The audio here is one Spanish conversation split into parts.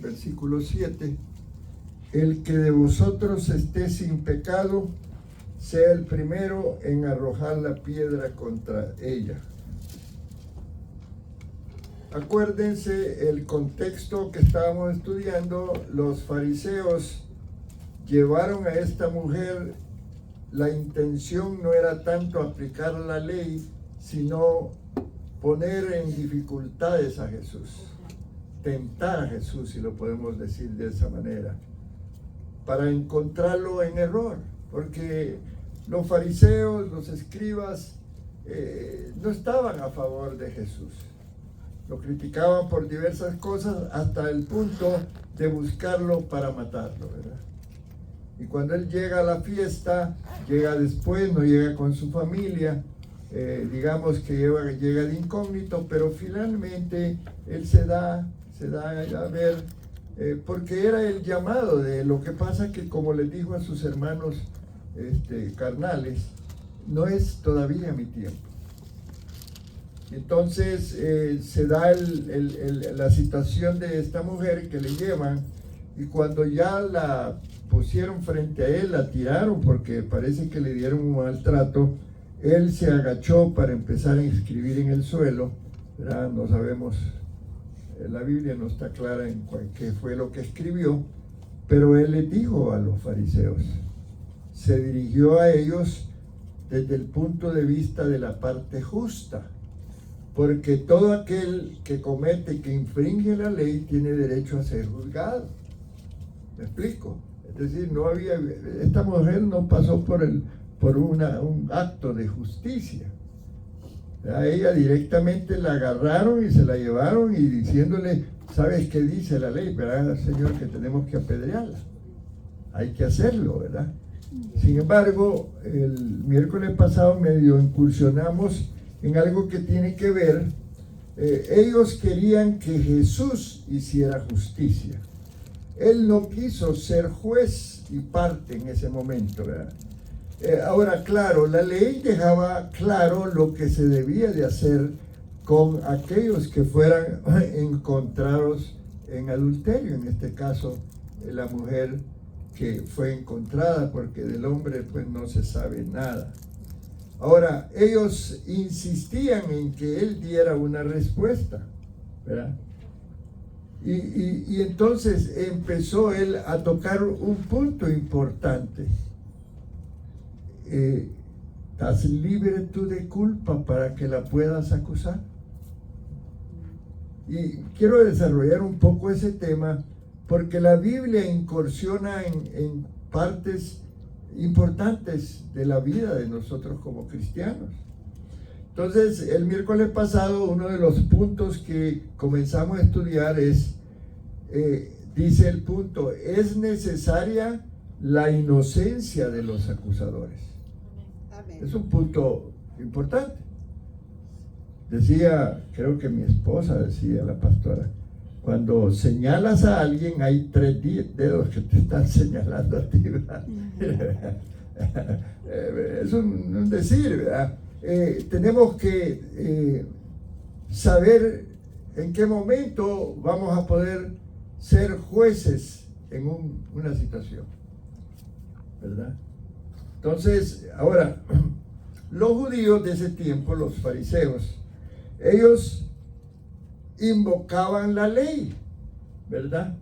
versículo 7, el que de vosotros esté sin pecado, sea el primero en arrojar la piedra contra ella. Acuérdense el contexto que estábamos estudiando. Los fariseos llevaron a esta mujer, la intención no era tanto aplicar la ley, sino poner en dificultades a Jesús, tentar a Jesús, si lo podemos decir de esa manera, para encontrarlo en error, porque los fariseos, los escribas, no estaban a favor de Jesús. Lo criticaban por diversas cosas hasta el punto de buscarlo para matarlo, ¿verdad? Y cuando él llega a la fiesta, llega después, no llega con su familia, digamos que llega de incógnito, pero finalmente él se da a ver, porque era el llamado de lo que pasa que, como les dijo a sus hermanos carnales, no es todavía mi tiempo. Entonces se da la situación de esta mujer que le llevan, y cuando ya la pusieron frente a él, la tiraron porque parece que le dieron un maltrato, él se agachó para empezar a escribir en el suelo, ¿verdad? No sabemos, la Biblia no está clara en qué fue lo que escribió, pero él les dijo a los fariseos, se dirigió a ellos desde el punto de vista de la parte justa, porque todo aquel que comete, que infringe la ley, tiene derecho a ser juzgado. ¿Me explico? Es decir, esta mujer no pasó por un acto de justicia. A ella directamente la agarraron y se la llevaron y diciéndole, ¿sabes qué dice la ley? ¿Verdad, Señor? Que tenemos que apedrearla. Hay que hacerlo, ¿verdad? Sin embargo, el miércoles pasado medio incursionamos en algo que tiene que ver, ellos querían que Jesús hiciera justicia. Él no quiso ser juez y parte en ese momento, ¿verdad? Ahora, claro, la ley dejaba claro lo que se debía de hacer con aquellos que fueran encontrados en adulterio, en este caso la mujer que fue encontrada, porque del hombre pues no se sabe nada. Ahora, ellos insistían en que él diera una respuesta, ¿verdad? Y entonces empezó él a tocar un punto importante. ¿Estás libre tú de culpa para que la puedas acusar? Y quiero desarrollar un poco ese tema porque la Biblia incursiona en partes importantes de la vida de nosotros como cristianos. Entonces, el miércoles pasado, uno de los puntos que comenzamos a estudiar es, dice el punto, es necesaria la inocencia de los acusadores. Amén. Es un punto importante. Decía, creo que mi esposa decía, la pastora, cuando señalas a alguien hay 3 dedos que te están señalando a ti, ¿verdad? Es un decir, ¿verdad? Tenemos que saber en qué momento vamos a poder ser jueces en una situación, ¿verdad? Entonces, ahora, los judíos de ese tiempo, los fariseos, ellos invocaban la ley, ¿verdad?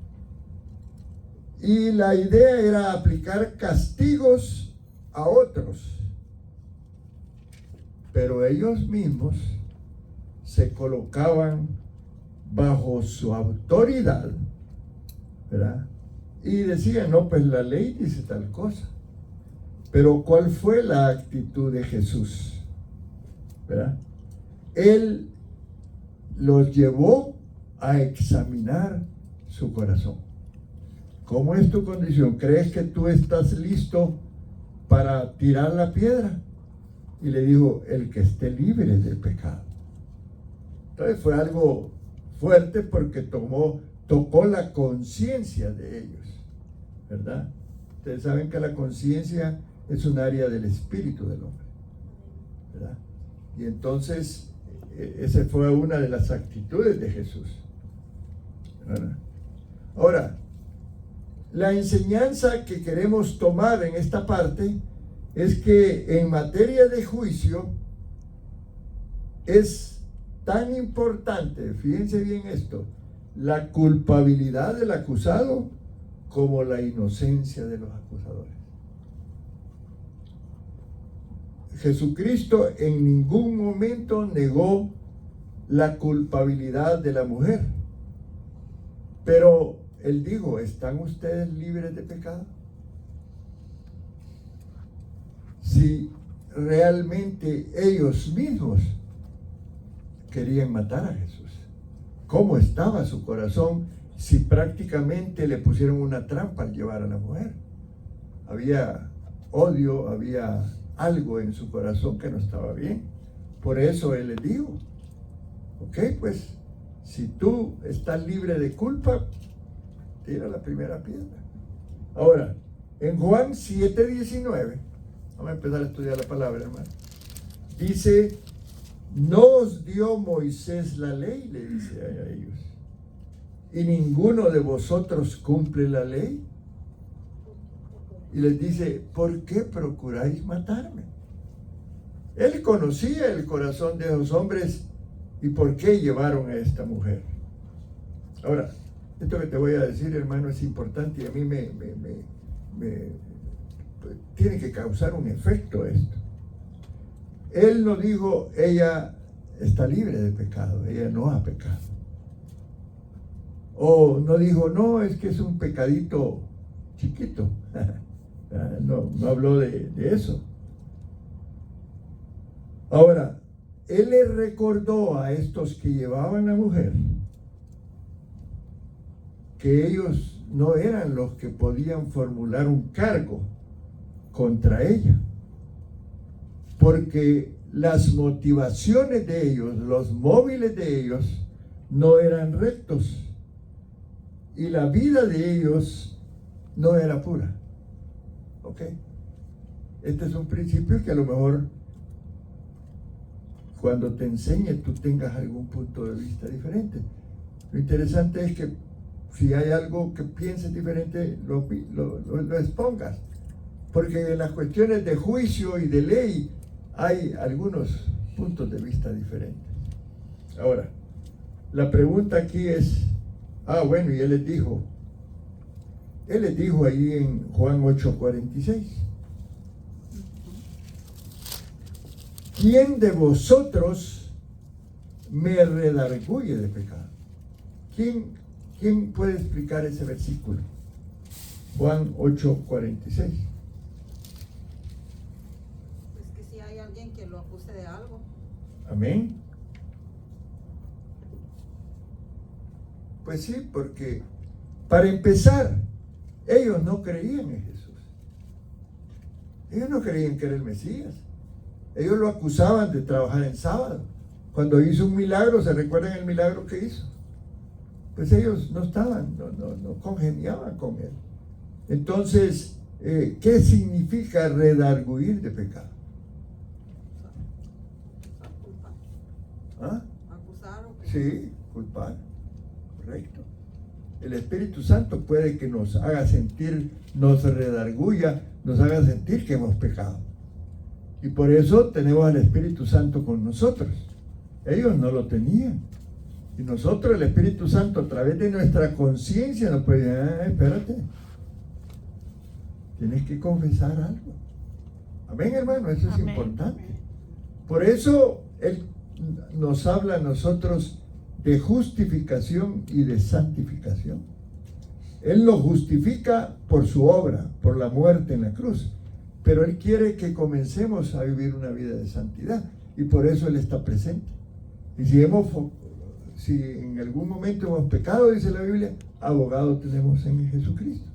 Y la idea era aplicar castigos a otros, pero ellos mismos se colocaban bajo su autoridad, ¿verdad? Y decían, no, pues la ley dice tal cosa. Pero ¿cuál fue la actitud de Jesús? ¿Verdad? Él los llevó a examinar su corazón. ¿Cómo es tu condición? ¿Crees que tú estás listo para tirar la piedra? Y le dijo, el que esté libre del pecado. Entonces fue algo fuerte porque tocó la conciencia de ellos, ¿verdad? Ustedes saben que la conciencia es un área del espíritu del hombre, ¿verdad? Y entonces esa fue una de las actitudes de Jesús, ¿verdad? Ahora, la enseñanza que queremos tomar en esta parte es que en materia de juicio es tan importante, fíjense bien esto, la culpabilidad del acusado como la inocencia de los acusadores. Jesucristo en ningún momento negó la culpabilidad de la mujer, pero Él dijo, ¿están ustedes libres de pecado? Si realmente ellos mismos querían matar a Jesús, ¿cómo estaba su corazón si prácticamente le pusieron una trampa al llevar a la mujer? Había odio, había algo en su corazón que no estaba bien. Por eso Él les dijo, ok, pues si tú estás libre de culpa, tira la primera piedra. Ahora, en Juan 7:19, vamos a empezar a estudiar la palabra, hermano. Dice, no os dio Moisés la ley, le dice a ellos, y ninguno de vosotros cumple la ley. Y les dice, ¿por qué procuráis matarme? Él conocía el corazón de los hombres y por qué llevaron a esta mujer. Ahora, esto que te voy a decir, hermano, es importante y a mí me tiene que causar un efecto esto. Él no dijo, ella está libre de pecado, ella no ha pecado. O no dijo, no, es que es un pecadito chiquito. No habló de eso. Ahora, Él le recordó a estos que llevaban a la mujer que ellos no eran los que podían formular un cargo contra ella, porque las motivaciones de ellos, los móviles de ellos, no eran rectos y la vida de ellos no era pura. ¿Ok? Este es un principio que a lo mejor cuando te enseñe tú tengas algún punto de vista diferente. Lo interesante es que si hay algo que pienses diferente, lo expongas. Porque en las cuestiones de juicio y de ley hay algunos puntos de vista diferentes. Ahora, la pregunta aquí es, bueno, y Él les dijo ahí en Juan 8:46, ¿quién de vosotros me redarguye de pecado? ¿Quién puede explicar ese versículo? Juan 8:46. Pues que si hay alguien que lo acuse de algo. Amén. Pues sí, porque para empezar, ellos no creían en Jesús. Ellos no creían que era el Mesías. Ellos lo acusaban de trabajar en sábado. Cuando hizo un milagro, ¿se recuerdan el milagro que hizo? Pues ellos no estaban, no congeniaban con él. Entonces, ¿qué significa redarguir de pecado? Culpar. Acusar o culpar. Sí, culpar. Correcto. El Espíritu Santo puede que nos haga sentir, nos redarguya, nos haga sentir que hemos pecado. Y por eso tenemos al Espíritu Santo con nosotros. Ellos no lo tenían. Y nosotros, el Espíritu Santo, a través de nuestra conciencia, nos puede decir, espérate, tienes que confesar algo. Amén, hermano, eso es importante. Por eso Él nos habla a nosotros de justificación y de santificación. Él lo justifica por su obra, por la muerte en la cruz, pero Él quiere que comencemos a vivir una vida de santidad y por eso Él está presente. Y si en algún momento hemos pecado, dice la Biblia, abogado tenemos en Jesucristo,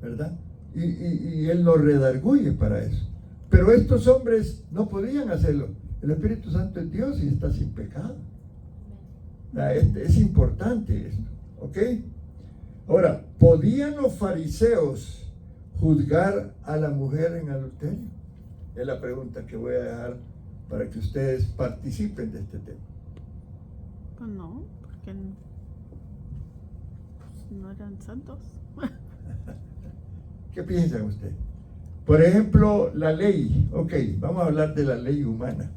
¿verdad? Y Él nos redarguye para eso. Pero estos hombres no podían hacerlo. El Espíritu Santo es Dios y está sin pecado. Es importante esto, ¿ok? Ahora, ¿podían los fariseos juzgar a la mujer en adulterio? Es la pregunta que voy a dejar para que ustedes participen de este tema. Pues no, porque No eran santos. ¿Qué piensan ustedes? Por ejemplo, la ley. Ok, vamos a hablar de la ley humana.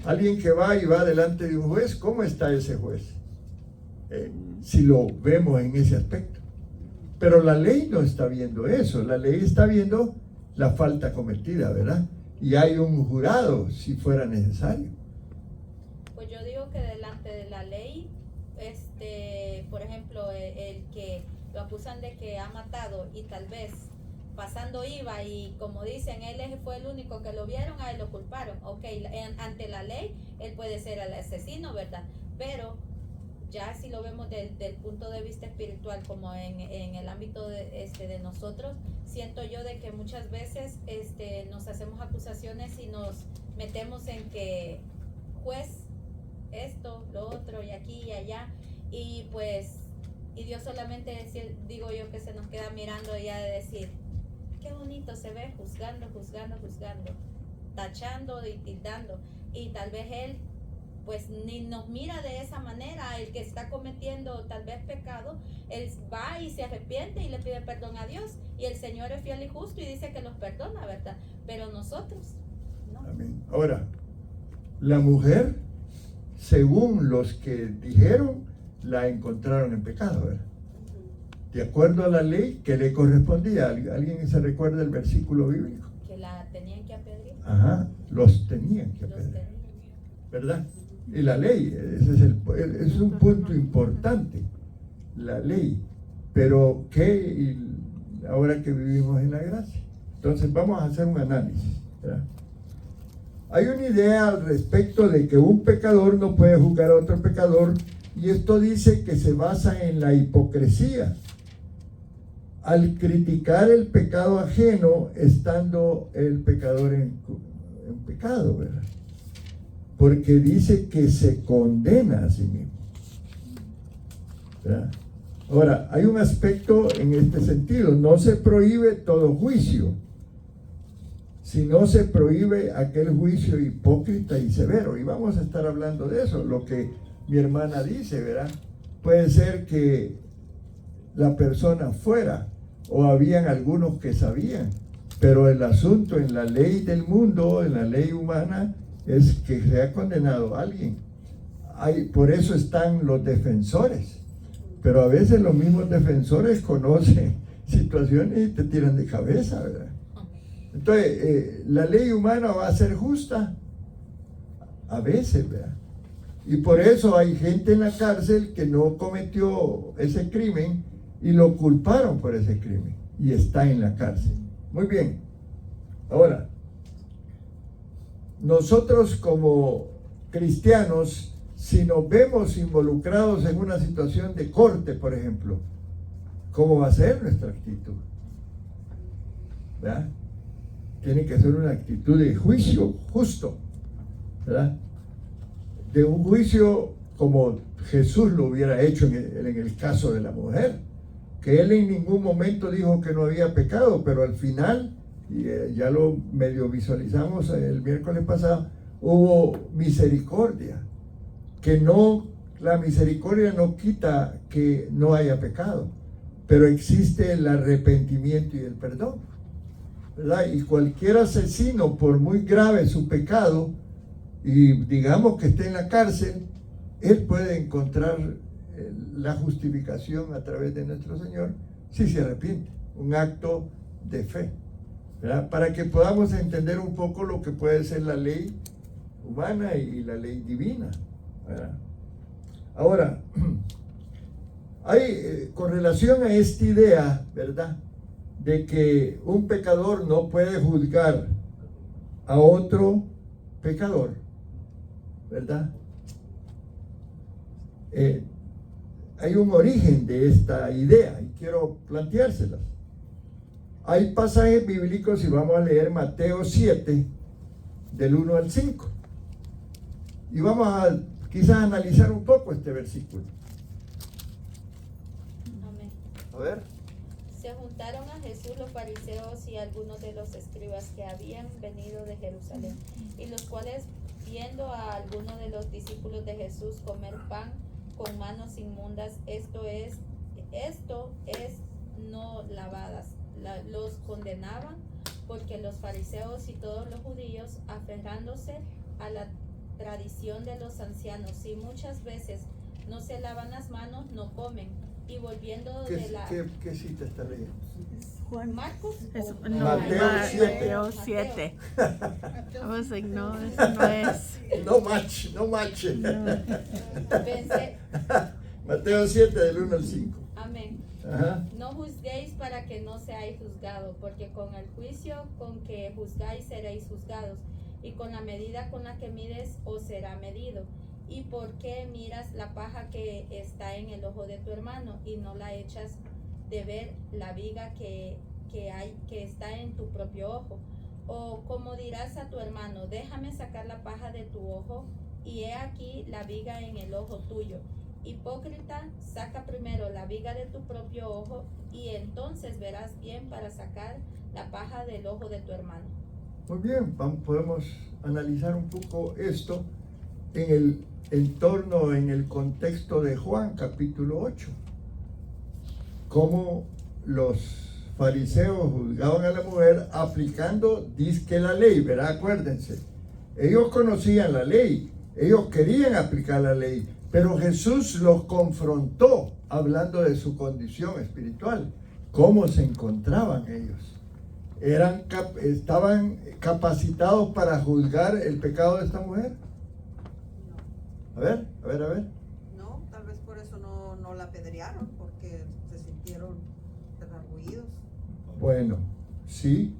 Alguien que va y va delante de un juez, ¿cómo está ese juez? Si lo vemos en ese aspecto. Pero la ley no está viendo eso. La ley está viendo la falta cometida, ¿verdad? Y hay un jurado, si fuera necesario. Pues yo digo que delante de la ley, por ejemplo, el que lo acusan de que ha matado y tal vez pasando iba y como dicen, él fue el único que lo vieron, a él lo culparon. Ok, ante la ley, él puede ser el asesino, ¿verdad? Pero ya si lo vemos del punto de vista espiritual, como en el ámbito de nosotros, siento yo de que muchas veces nos hacemos acusaciones y nos metemos en que juez, esto, lo otro, y aquí y allá, y pues, y Dios solamente digo yo que se nos queda mirando ya de decir, qué bonito se ve, juzgando, tachando y tildando, y tal vez Él pues ni nos mira de esa manera. El que está cometiendo tal vez pecado, él va y se arrepiente y le pide perdón a Dios, y el Señor es fiel y justo y dice que los perdona, ¿verdad? Pero nosotros no. Amén. Ahora, la mujer, según los que dijeron, la encontraron en pecado, ¿verdad? De acuerdo a la ley que le correspondía. ¿Alguien se recuerda del versículo bíblico? Que la tenían que apedrear. Ajá, los tenían que apedrear, ¿verdad? Y la ley, ese es un punto importante, la ley. Pero ¿qué ahora que vivimos en la gracia? Entonces vamos a hacer un análisis, ¿verdad? Hay una idea al respecto de que un pecador no puede juzgar a otro pecador, y esto dice que se basa en la hipocresía. Al criticar el pecado ajeno, estando el pecador en pecado, ¿verdad? Porque dice que se condena a sí mismo, ¿verdad? Ahora, hay un aspecto en este sentido: no se prohíbe todo juicio, sino se prohíbe aquel juicio hipócrita y severo. Y vamos a estar hablando de eso, lo que mi hermana dice, ¿verdad? Puede ser que la persona fuera, o habían algunos que sabían, pero el asunto en la ley del mundo, en la ley humana, es que se ha condenado a alguien. Por eso están los defensores, pero a veces los mismos defensores conocen situaciones y te tiran de cabeza, ¿verdad? Entonces, la ley humana va a ser justa a veces, ¿verdad? Y por eso hay gente en la cárcel que no cometió ese crimen y lo culparon por ese crimen y está en la cárcel. Muy bien. Ahora, nosotros como cristianos, si nos vemos involucrados en una situación de corte, por ejemplo, ¿cómo va a ser nuestra actitud? ¿Verdad? Tiene que ser una actitud de juicio justo, ¿verdad? De un juicio como Jesús lo hubiera hecho en el caso de la mujer, que él en ningún momento dijo que no había pecado, pero al final, y ya lo medio visualizamos el miércoles pasado, hubo misericordia, que no, la misericordia no quita que no haya pecado, pero existe el arrepentimiento y el perdón, ¿verdad? Y cualquier asesino, por muy grave su pecado, y digamos que esté en la cárcel, él puede encontrar la justificación a través de nuestro Señor si se arrepiente, un acto de fe, ¿verdad? Para que podamos entender un poco lo que puede ser la ley humana y la ley divina, ¿verdad? Ahora, hay con relación a esta idea, ¿verdad?, de que un pecador no puede juzgar a otro pecador, ¿verdad? Hay un origen de esta idea y quiero planteárselas. Hay pasajes bíblicos y vamos a leer Mateo 7, del 1 al 5. Y vamos a quizás analizar un poco este versículo. Amén. A ver. Se juntaron a Jesús los fariseos y algunos de los escribas que habían venido de Jerusalén, y los cuales, viendo a algunos de los discípulos de Jesús comer pan con manos inmundas, esto es, esto es no lavadas. Los condenaban porque los fariseos y todos los judíos, aferrándose a la tradición de los ancianos, y muchas veces no se lavan las manos, no comen. Y volviendo de la... ¿Qué cita está leyendo? ¿Marcos? o- no, Mateo 7. I was like, no, eso no es. No match. Pensé, Mateo 7, del 1 al 5. amén. Ajá. No juzguéis para que no seáis juzgados, porque con el juicio con que juzgáis seréis juzgados, y con la medida con la que mides os será medido. ¿Y por qué miras la paja que está en el ojo de tu hermano y no la echas de ver la viga que está en tu propio ojo? O como dirás a tu hermano, déjame sacar la paja de tu ojo, y he aquí la viga en el ojo tuyo. Hipócrita, saca primero la viga de tu propio ojo, y entonces verás bien para sacar la paja del ojo de tu hermano. Muy bien, podemos analizar un poco esto en el entorno, en el contexto de Juan, capítulo 8. Cómo los fariseos juzgaban a la mujer aplicando, dizque la ley, ¿verdad? Acuérdense, ellos conocían la ley, ellos querían aplicar la ley, pero Jesús los confrontó hablando de su condición espiritual, cómo se encontraban ellos. ¿Estaban capacitados para juzgar el pecado de esta mujer? A ver. No, tal vez por eso no la apedrearon, porque se sintieron redargüidos. Bueno, sí,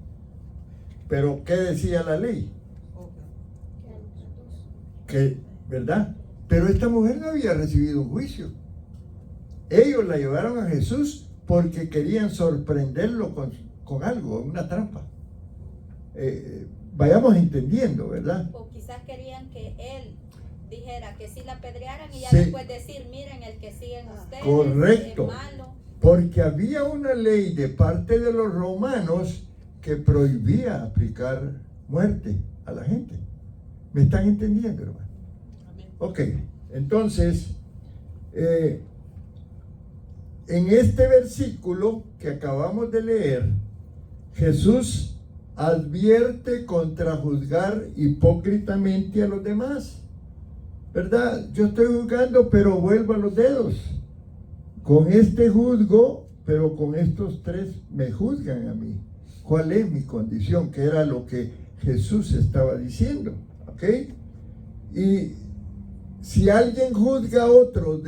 pero ¿qué decía la ley? ¿Verdad? Pero esta mujer no había recibido un juicio. Ellos la llevaron a Jesús porque querían sorprenderlo con algo, una trampa. Vayamos entendiendo, ¿verdad? O quizás querían que él dijera que sí la apedrearan, y ya Sí. después decir, miren, el que siguen ustedes Correcto. es malo. Porque había una ley de parte de los romanos que prohibía aplicar muerte a la gente. ¿Me están entendiendo, hermano? Ok, entonces, en este versículo que acabamos de leer, Jesús advierte contra juzgar hipócritamente a los demás. ¿Verdad? Yo estoy juzgando, pero vuelvo a los dedos. Con este juzgo, pero con estos tres me juzgan a mí. ¿Cuál es mi condición? Que era lo que Jesús estaba diciendo. ¿Ok? Y si alguien juzga a otro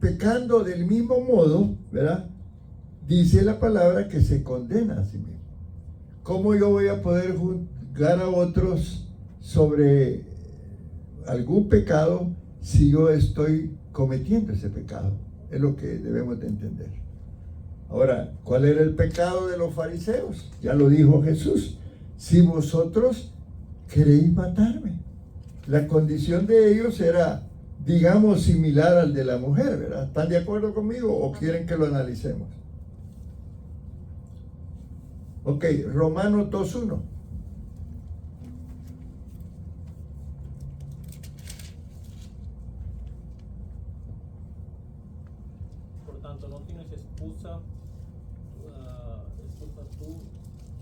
pecando del mismo modo, ¿verdad? Dice la palabra que se condena a sí mismo. ¿Cómo yo voy a poder juzgar a otros sobre algún pecado si yo estoy cometiendo ese pecado? Es lo que debemos de entender. Ahora, ¿cuál era el pecado de los fariseos? Ya lo dijo Jesús. Si vosotros queréis matarme. La condición de ellos era, digamos, similar al de la mujer, ¿verdad? ¿Están de acuerdo conmigo o quieren que lo analicemos? Ok, Romanos 2:1. Por tanto, no tienes excusa tú,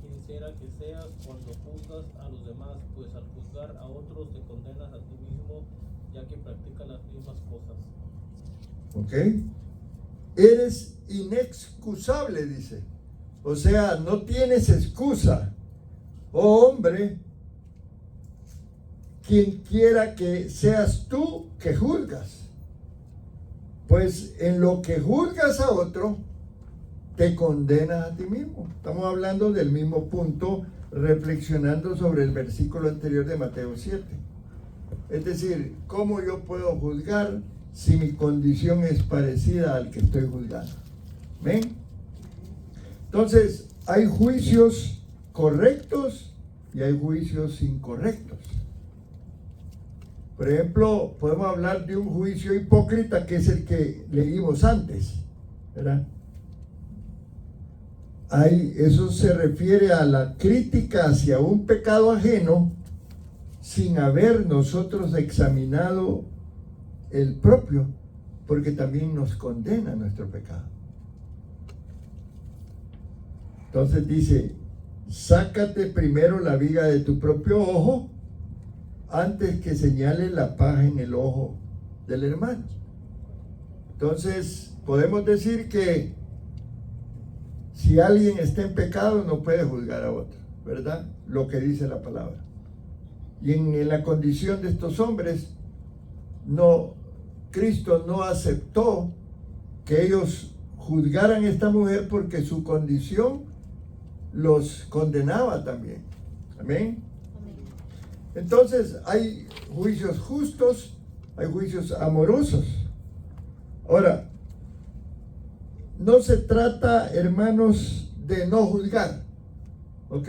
quien quiera que seas, cuando juzgas a los demás, pues al juzgar a otros te condenas a ti mismo, ya que practicas las mismas cosas. ¿Ok? Eres inexcusable, dice. O sea, no tienes excusa. Oh hombre, quien quiera que seas tú que juzgas. Pues en lo que juzgas a otro, te condenas a ti mismo. Estamos hablando del mismo punto, reflexionando sobre el versículo anterior de Mateo 7. Es decir, ¿cómo yo puedo juzgar si mi condición es parecida al que estoy juzgando? ¿Ven? Entonces, hay juicios correctos y hay juicios incorrectos. Por ejemplo, podemos hablar de un juicio hipócrita, que es el que leímos antes, ¿verdad? Eso se refiere a la crítica hacia un pecado ajeno sin haber nosotros examinado el propio porque también nos condena nuestro pecado. Entonces dice, sácate primero la viga de tu propio ojo antes que señale la paja en el ojo del hermano. Entonces podemos decir que si alguien está en pecado no puede juzgar a otro, ¿verdad? Lo que dice la palabra. Y en la condición de estos hombres, Cristo no aceptó que ellos juzgaran a esta mujer porque su condición los condenaba también. Amén. Entonces hay juicios justos, hay juicios amorosos. Ahora, no se trata, hermanos, de no juzgar, ¿ok?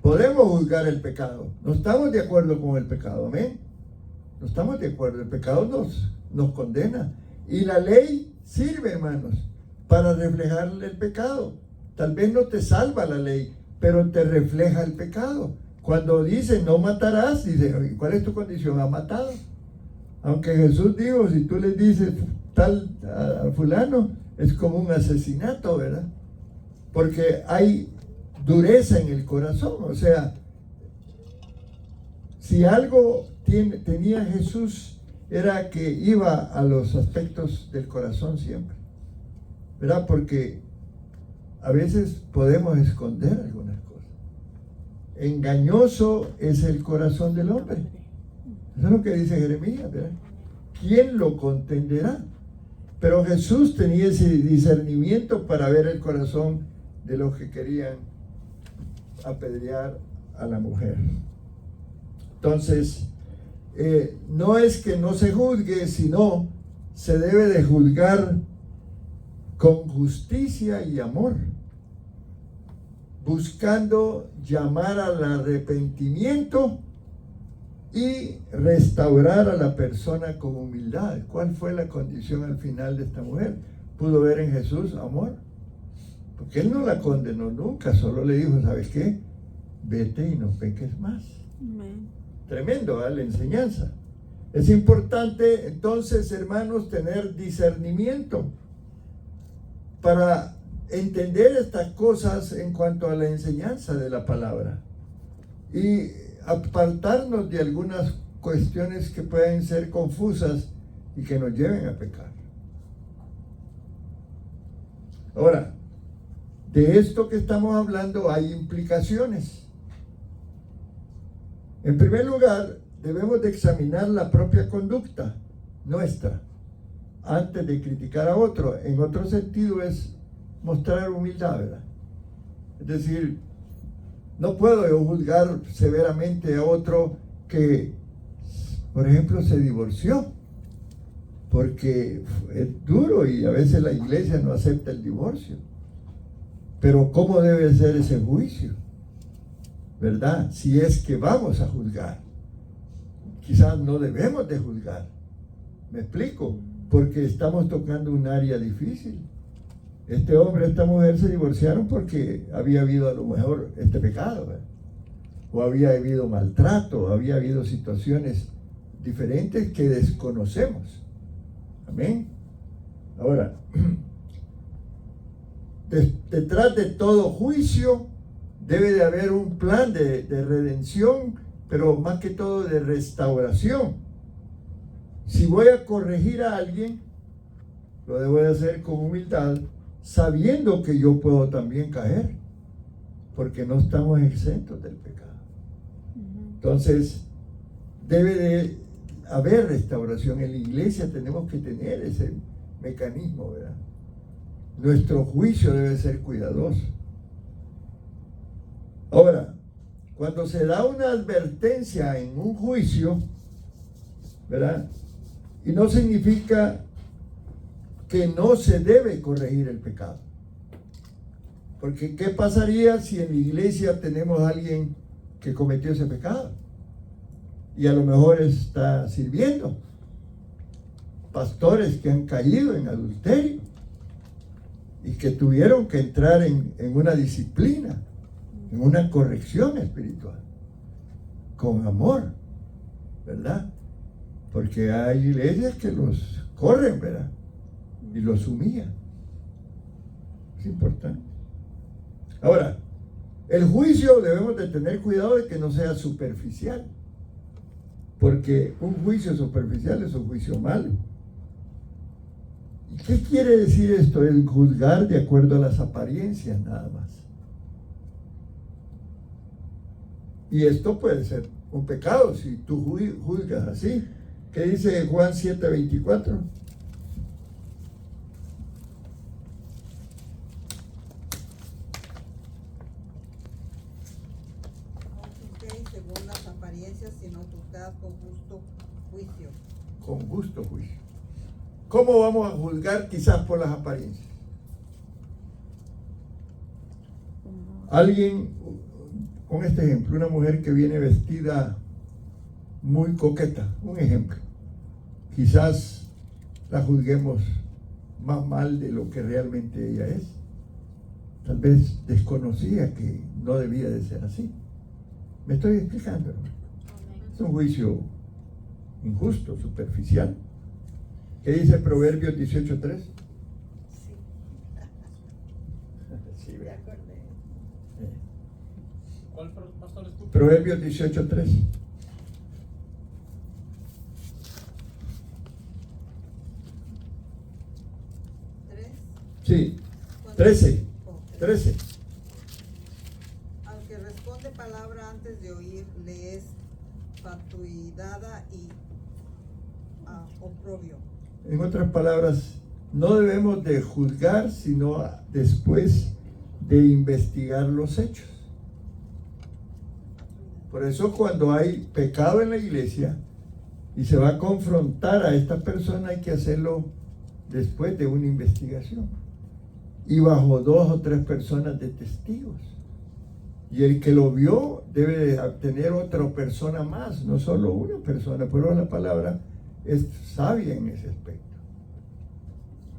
Podemos juzgar el pecado. No estamos de acuerdo con el pecado, amén. No estamos de acuerdo. El pecado nos condena. Y la ley sirve, hermanos, para reflejarle el pecado. Tal vez no te salva la ley, pero te refleja el pecado. Cuando dice no matarás, dice, ¿cuál es tu condición? ¿Ha matado? Aunque Jesús dijo, si tú le dices tal a fulano, es como un asesinato, ¿verdad? Porque hay dureza en el corazón. O sea, si algo tenía Jesús, era que iba a los aspectos del corazón siempre, ¿verdad? Porque a veces podemos esconder algunas cosas. Engañoso es el corazón del hombre. Eso es lo que dice Jeremías, ¿verdad? ¿Quién lo contenderá? Pero Jesús tenía ese discernimiento para ver el corazón de los que querían apedrear a la mujer. Entonces, no es que no se juzgue, sino se debe de juzgar con justicia y amor, buscando llamar al arrepentimiento y restaurar a la persona con humildad. ¿Cuál fue la condición al final de esta mujer? Pudo ver en Jesús amor, porque él no la condenó nunca, solo le dijo, ¿sabes qué? Vete y no peques más. Amén. Tremendo, ¿verdad? La enseñanza. Es importante entonces, hermanos, tener discernimiento para entender estas cosas en cuanto a la enseñanza de la palabra y apartarnos de algunas cuestiones que pueden ser confusas y que nos lleven a pecar. Ahora, de esto que estamos hablando hay implicaciones. En primer lugar, debemos de examinar la propia conducta nuestra antes de criticar a otro. En otro sentido es mostrar humildad, ¿verdad? Es decir, no puedo yo juzgar severamente a otro que, por ejemplo, se divorció, porque es duro y a veces la iglesia no acepta el divorcio. Pero ¿cómo debe ser ese juicio? ¿Verdad? Si es que vamos a juzgar. Quizás no debemos de juzgar. ¿Me explico? Porque estamos tocando un área difícil. Este hombre y esta mujer se divorciaron porque había habido a lo mejor este pecado, ¿verdad? O había habido maltrato, había habido situaciones diferentes que desconocemos. Amén. Ahora, detrás de todo juicio debe de haber un plan de redención, pero más que todo de restauración. Si voy a corregir a alguien, lo debo de hacer con humildad, sabiendo que yo puedo también caer, porque no estamos exentos del pecado. Entonces, debe de haber restauración. En la iglesia tenemos que tener ese mecanismo, ¿verdad? Nuestro juicio debe ser cuidadoso. Ahora, cuando se da una advertencia en un juicio, ¿verdad? Y no significa que no se debe corregir el pecado. Porque ¿qué pasaría si en la iglesia tenemos a alguien que cometió ese pecado? Y a lo mejor está sirviendo. Pastores que han caído en adulterio y que tuvieron que entrar en una disciplina, en una corrección espiritual, con amor, ¿verdad? Porque hay iglesias que los corren, ¿verdad? Y los humillan. Es importante. Ahora, el juicio debemos de tener cuidado de que no sea superficial, porque un juicio superficial es un juicio malo. ¿Y qué quiere decir esto? El juzgar de acuerdo a las apariencias nada más. Y esto puede ser un pecado si tú juzgas así. ¿Qué dice Juan 7:24? No juzguéis según las apariencias, sino juzgad con justo juicio. Con justo juicio. ¿Cómo vamos a juzgar? Quizás por las apariencias. Alguien, con este ejemplo, una mujer que viene vestida muy coqueta, un ejemplo. Quizás la juzguemos más mal de lo que realmente ella es. Tal vez desconocía que no debía de ser así. Me estoy explicando, hermano. Es un juicio injusto, superficial. ¿Qué dice Proverbios 18:3? Sí. Sí, Me vea. acordé. ¿Cuál pastor escucha? Proverbios 18:3. ¿Tres? Sí, ¿Cuánto? 13. Oh, 13. Al que responde palabra antes de oír, le es fatuidada y oprobio. En otras palabras, no debemos de juzgar, sino después de investigar los hechos. Por eso cuando hay pecado en la iglesia y se va a confrontar a esta persona, hay que hacerlo después de una investigación y bajo 2 o 3 personas de testigos. Y el que lo vio debe de tener otra persona más, no solo una persona, pero la palabra es sabia en ese aspecto.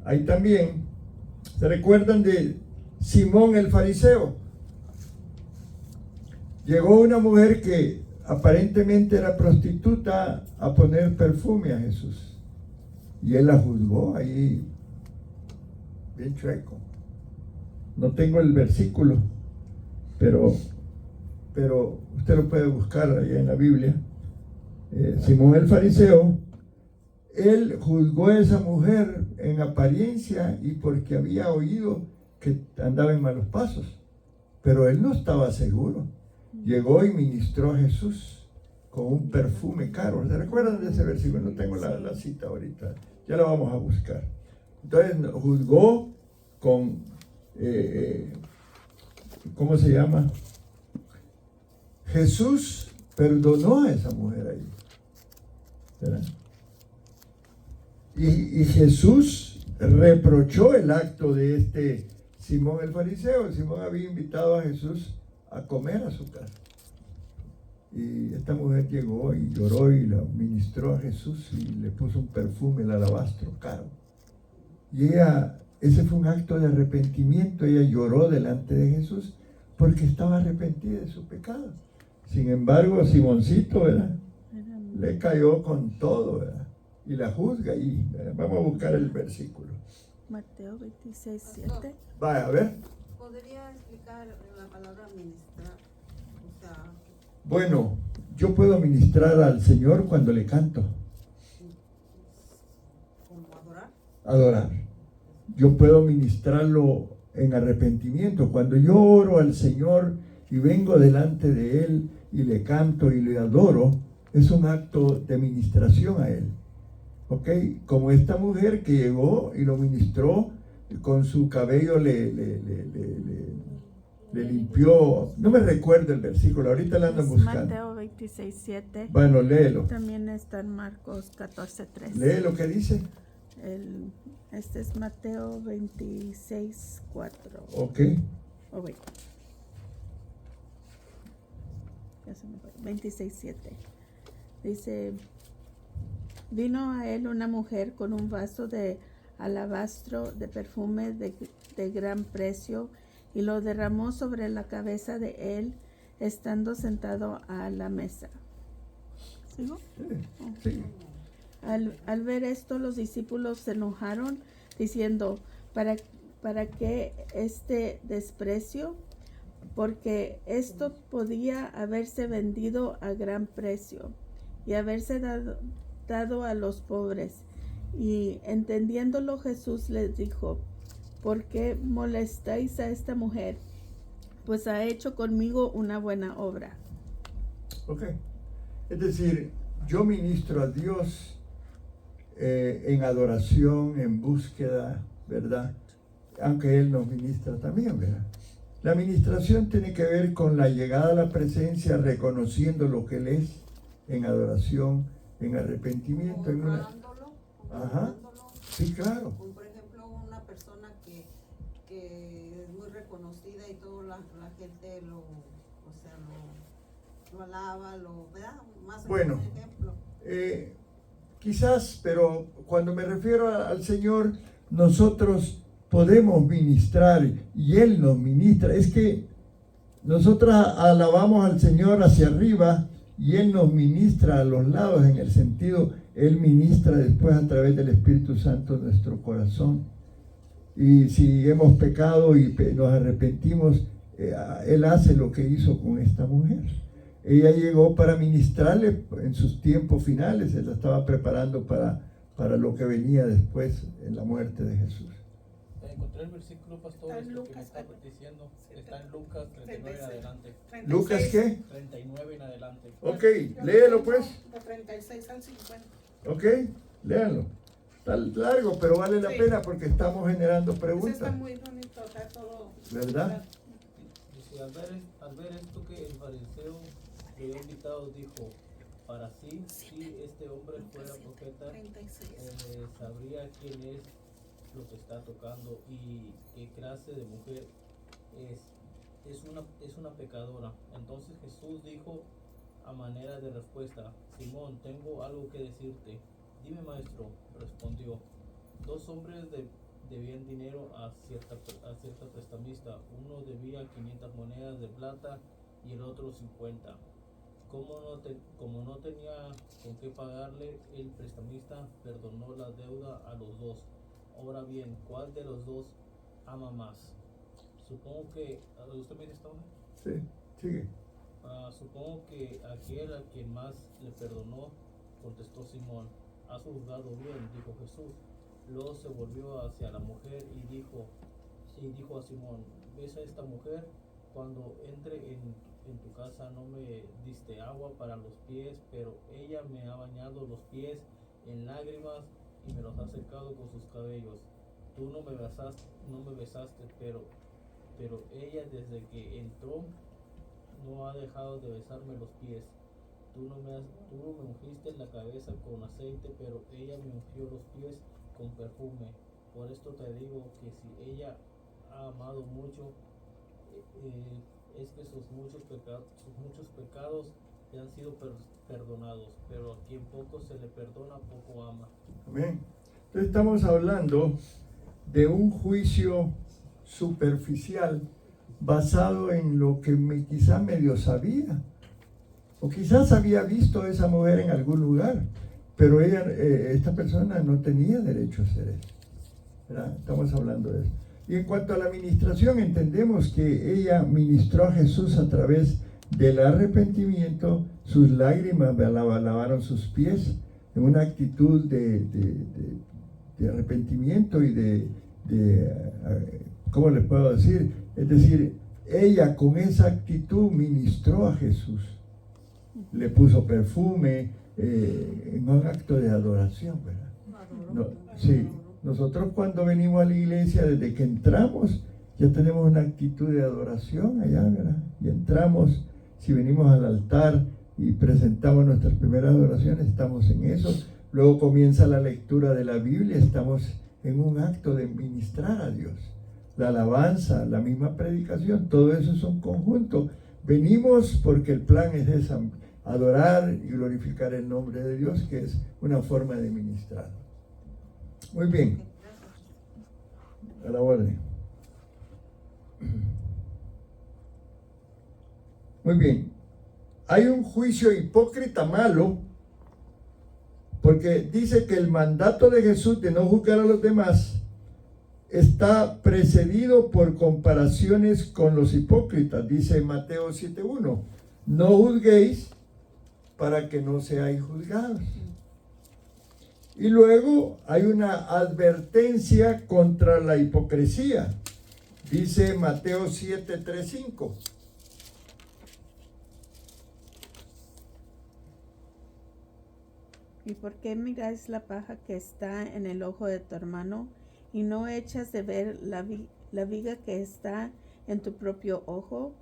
Ahí también, ¿se recuerdan de Simón el fariseo? Llegó una mujer que aparentemente era prostituta a poner perfume a Jesús. Y él la juzgó ahí, bien chueco. No tengo el versículo, pero usted lo puede buscar allá en la Biblia. Simón el fariseo, él juzgó a esa mujer en apariencia y porque había oído que andaba en malos pasos, pero él no estaba seguro. Llegó y ministró a Jesús con un perfume caro. ¿Se recuerdan de ese versículo? No tengo la cita ahorita, ya la vamos a buscar. Entonces juzgó con, ¿cómo se llama? Jesús perdonó a esa mujer ahí, ¿verdad? Y Jesús reprochó el acto de este Simón el fariseo. Simón había invitado a Jesús a comer a su casa. Y esta mujer llegó y lloró y la ministró a Jesús y le puso un perfume, el alabastro caro. Y ese fue un acto de arrepentimiento. Ella lloró delante de Jesús porque estaba arrepentida de su pecado. Sin embargo, Simoncito, ¿verdad?, le cayó con todo, ¿verdad?, y la juzga. Y vamos a buscar el versículo. Mateo 26:7. Vaya, a ver. ¿Podría explicar la palabra ministrar? O sea, Bueno, yo puedo ministrar al Señor cuando le canto, ¿como adorar? adorar. Yo puedo ministrarlo en arrepentimiento. Cuando yo oro al Señor y vengo delante de Él y le canto y le adoro, es un acto de ministración a Él. ¿Ok? Como esta mujer que llegó y lo ministró, con su cabello le limpió. No me recuerdo el versículo, ahorita lo ando Es buscando. Mateo 26:7. Bueno, léelo. También está en Marcos 14:3. Lee lo que dice. Este es Mateo 26:4. Ok. Oh, wait. Ya se me fue. 26:7. Dice: vino a él una mujer con un vaso de alabastro de perfume de gran precio y lo derramó sobre la cabeza de él, estando sentado a la mesa. ¿Sigo? Sí. Al ver esto, los discípulos se enojaron, diciendo, ¿para qué este desprecio? Porque esto podía haberse vendido a gran precio y haberse dado a los pobres. Y entendiéndolo, Jesús les dijo, ¿por qué molestáis a esta mujer? Pues ha hecho conmigo una buena obra. Ok. Es decir, yo ministro a Dios en adoración, en búsqueda, ¿verdad? Aunque Él nos ministra también, ¿verdad? La ministración tiene que ver con la llegada a la presencia, reconociendo lo que Él es, en adoración, en arrepentimiento, en una... Honrándolo, Ajá. Sí, claro. Por ejemplo, una persona que es muy reconocida y toda la gente lo alaba, ¿verdad? Más Bueno, un ejemplo. Quizás, pero cuando me refiero al Señor, nosotros podemos ministrar y Él nos ministra. Es que nosotros alabamos al Señor hacia arriba y Él nos ministra a los lados, en el sentido, Él ministra después a través del Espíritu Santo en nuestro corazón. Y si hemos pecado y nos arrepentimos, Él hace lo que hizo con esta mujer. Ella llegó para ministrarle en sus tiempos finales, Él la estaba preparando para lo que venía después en la muerte de Jesús. Encontré el versículo, pastor, Está en que me Lucas, está diciendo. Está en Lucas 39 en adelante. ¿Lucas qué? 39 en adelante. Ok, léelo pues. De 36 al 50. Ok, léanlo. Está largo, pero vale la Sí. pena porque estamos generando Ese preguntas. está muy bonito, está todo. ¿Verdad? Dice, al ver esto que el fariseo que había invitado dijo, para sí, si este hombre fuera profeta, 36. sabría quién es lo que está tocando y qué clase de mujer es una pecadora. Entonces Jesús dijo a manera de respuesta, Simón, tengo algo que decirte. Dime, maestro, respondió. Dos hombres debían dinero a cierta prestamista. Uno debía 500 monedas de plata y el otro 50. Como no tenía con qué pagarle, el prestamista perdonó la deuda a los dos. Ahora bien, ¿cuál de los dos ama más? Supongo que... ¿Usted me dice esto? Sí, sigue. Supongo que aquel a quien más le perdonó, contestó Simón. Has juzgado bien, dijo Jesús. Luego se volvió hacia la mujer y dijo a Simón, ¿ves a esta mujer? Cuando entré en tu casa no me diste agua para los pies, pero ella me ha bañado los pies en lágrimas y me los ha secado con sus cabellos. Tú no me besaste, pero ella desde que entró no ha dejado de besarme los pies. Tú no me ungiste la cabeza con aceite, pero ella me ungió los pies con perfume. Por esto te digo que si ella ha amado mucho, es que sus muchos pecados le han sido perdonados, pero a quien poco se le perdona, poco ama. Amén. Entonces estamos hablando de un juicio superficial basado en lo que quizá medio sabía, o quizás había visto a esa mujer en algún lugar, pero esta persona no tenía derecho a hacer eso, ¿verdad? Estamos hablando de eso. Y en cuanto a la ministración, entendemos que ella ministró a Jesús a través del arrepentimiento. Sus lágrimas lavaron sus pies en una actitud de arrepentimiento y ¿cómo le puedo decir? Es decir, ella con esa actitud ministró a Jesús. Le puso perfume en un acto de adoración, ¿verdad? Sí, nosotros cuando venimos a la iglesia, desde que entramos, ya tenemos una actitud de adoración allá, ¿verdad? Y entramos, si venimos al altar y presentamos nuestras primeras adoraciones, estamos en eso. Luego comienza la lectura de la Biblia, estamos en un acto de ministrar a Dios. La alabanza, la misma predicación, todo eso es un conjunto. Venimos porque el plan es esa, adorar y glorificar el nombre de Dios, que es una forma de ministrar. Muy bien. A la orden. Muy bien. Hay un juicio hipócrita malo Porque dice que el mandato de Jesús de no juzgar a los demás está precedido por comparaciones con los hipócritas. Dice Mateo 7:1, no juzguéis para que no seáis juzgados. Y luego hay una advertencia contra la hipocresía. Dice Mateo 7:3-5. ¿Y por qué miráis la paja que está en el ojo de tu hermano y no echas de ver la viga que está en tu propio ojo?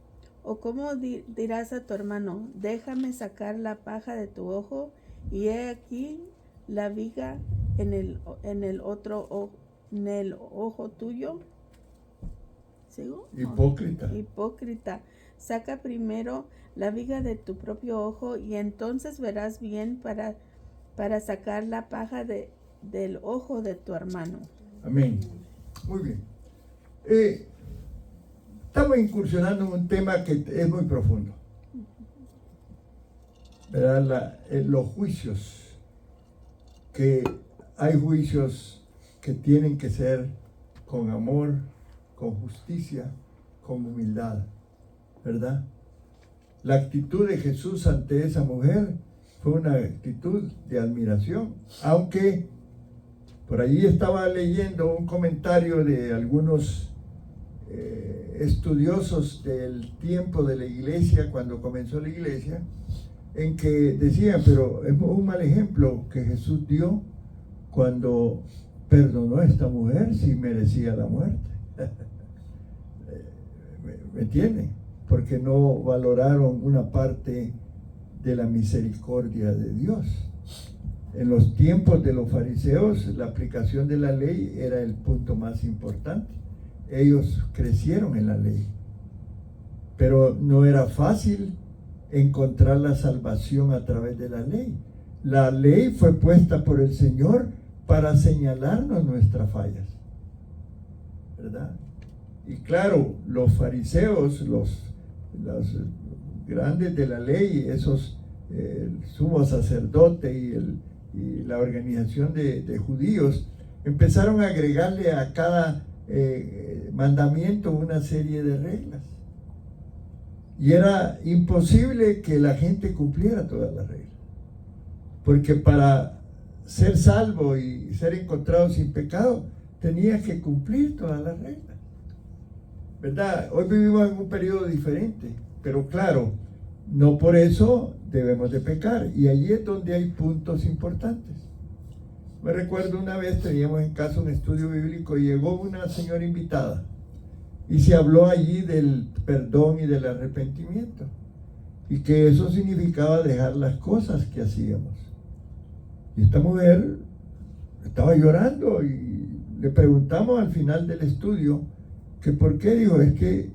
¿O cómo dirás a tu hermano, déjame sacar la paja de tu ojo, y he aquí la viga en el ojo tuyo? ¿Sigo? Hipócrita. Hipócrita, saca primero la viga de tu propio ojo, y entonces verás bien para sacar la paja del ojo de tu hermano. Amén. Muy bien. Estamos incursionando en un tema que es muy profundo. ¿Verdad? Los juicios, que hay juicios que tienen que ser con amor, con justicia, con humildad, ¿verdad? La actitud de Jesús ante esa mujer fue una actitud de admiración, aunque por allí estaba leyendo un comentario de algunos estudiosos del tiempo de la iglesia, cuando comenzó la iglesia, en que decían, pero es un mal ejemplo que Jesús dio cuando perdonó a esta mujer si merecía la muerte. ¿Me entienden? Porque no valoraron una parte de la misericordia de Dios. En los tiempos de los fariseos, la aplicación de la ley era el punto más importante. Ellos crecieron en la ley, pero no era fácil encontrar la salvación a través de la ley. La ley fue puesta por el Señor para señalarnos nuestras fallas, ¿verdad? Y claro, los fariseos, los grandes de la ley, esos el sumo sacerdote y la organización de judíos, empezaron a agregarle a cada mandamiento una serie de reglas. Y era imposible que la gente cumpliera todas las reglas. Porque para ser salvo y ser encontrado sin pecado, tenía que cumplir todas las reglas, ¿verdad? Hoy vivimos en un periodo diferente, pero claro, no por eso debemos de pecar. Y allí es donde hay puntos importantes. Me recuerdo una vez, teníamos en casa un estudio bíblico y llegó una señora invitada y se habló allí del perdón y del arrepentimiento, y que eso significaba dejar las cosas que hacíamos. Y esta mujer estaba llorando y le preguntamos al final del estudio que por qué. Dijo, es que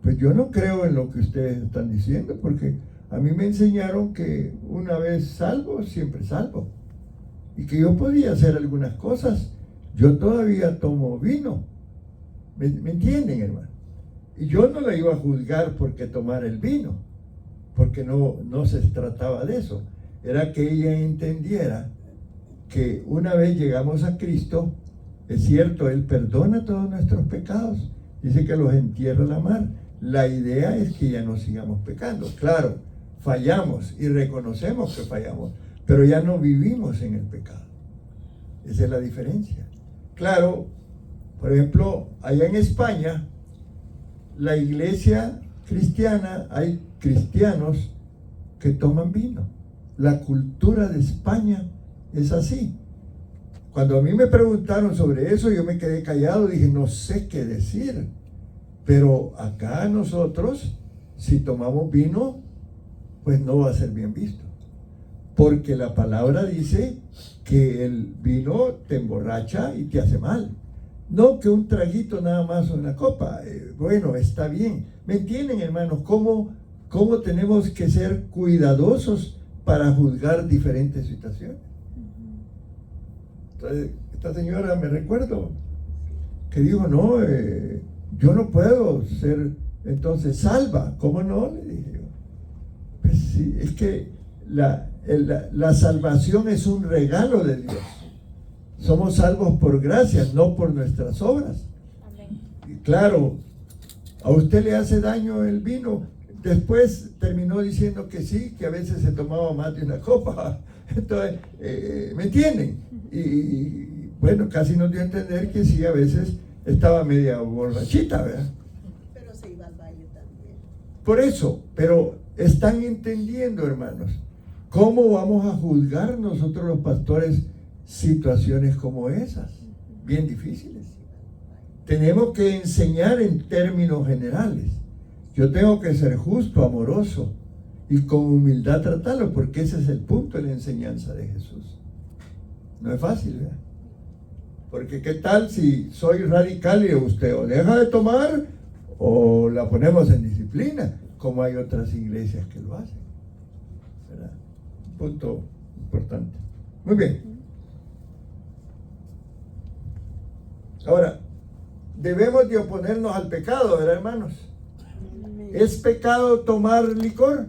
pues yo no creo en lo que ustedes están diciendo, porque a mí me enseñaron que una vez salvo, siempre salvo, y que yo podía hacer algunas cosas. Yo todavía tomo vino, ¿me entienden, hermano? Y yo no la iba a juzgar porque tomara el vino, porque no se trataba de eso. Era que ella entendiera que una vez llegamos a Cristo, es cierto, Él perdona todos nuestros pecados, dice que los entierra en la mar. La idea es que ya no sigamos pecando. Claro, fallamos y reconocemos que fallamos, pero ya no vivimos en el pecado. Esa es la diferencia. Claro, por ejemplo, allá en España, la iglesia cristiana, hay cristianos que toman vino. La cultura de España es así. Cuando a mí me preguntaron sobre eso, yo me quedé callado, dije, no sé qué decir. Pero acá nosotros, si tomamos vino, pues no va a ser bien visto. Porque la palabra dice que el vino te emborracha y te hace mal. No que un traguito nada más o una copa. Bueno, está bien. ¿Me entienden, hermanos? ¿Cómo tenemos que ser cuidadosos para juzgar diferentes situaciones? Entonces, esta señora, me recuerdo, que dijo, no, yo no puedo ser entonces salva. ¿Cómo no? Le dije yo. Pues sí, es que la salvación es un regalo de Dios. Somos salvos por gracia, no por nuestras obras. Amén. Y claro, a usted le hace daño el vino. Después terminó diciendo que sí, que a veces se tomaba más de una copa. Entonces, ¿me entienden? Y bueno, casi nos dio a entender que sí, a veces estaba media borrachita, ¿verdad? Pero se iba al baile también. Por eso, pero están entendiendo, hermanos, cómo vamos a juzgar nosotros los pastores situaciones como esas, bien difíciles. Tenemos que enseñar en términos generales. Yo tengo que ser justo, amoroso y con humildad tratarlo, porque ese es el punto de la enseñanza de Jesús. No es fácil, ¿verdad? Porque qué tal si soy radical y usted o deja de tomar o la ponemos en disciplina, como hay otras iglesias que lo hacen, ¿verdad? Punto importante. Muy bien. Ahora, debemos de oponernos al pecado, ¿verdad, hermanos? ¿Es pecado tomar licor?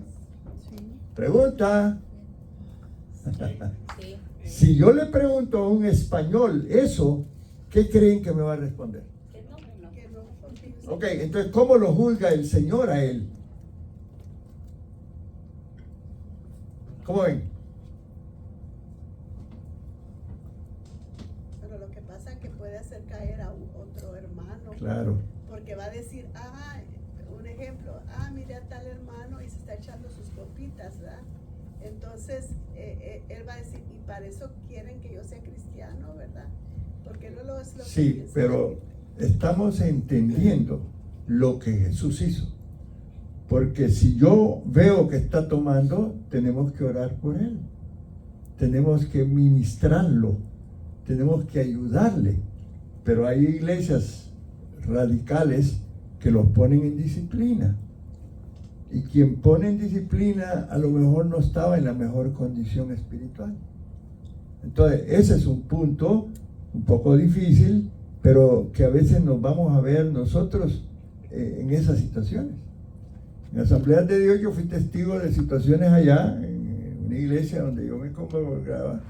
Pregunta. Sí. Si yo le pregunto a un español eso, ¿qué creen que me va a responder? Que no. Que no, porque Ok, entonces, ¿cómo lo juzga el Señor a él? ¿Cómo ven? pero lo que pasa es que puede hacer caer a otro hermano. Claro. Porque va a decir, un ejemplo, mire a tal hermano y se está echando sus copitas, ¿verdad? Entonces, él va a decir, y para eso quieren que yo sea cristiano, ¿verdad? Porque no lo es lo que Sí, piensa pero la gente. estamos entendiendo lo que Jesús hizo. Porque si yo veo que está tomando, tenemos que orar por él. Tenemos que ministrarlo. Tenemos que ayudarle. Pero hay iglesias radicales que los ponen en disciplina. Y quien pone en disciplina a lo mejor no estaba en la mejor condición espiritual. Entonces, ese es un punto un poco difícil, pero que a veces nos vamos a ver nosotros en esas situaciones. En Asambleas de Dios yo fui testigo de situaciones allá, en una iglesia donde yo me congregaba,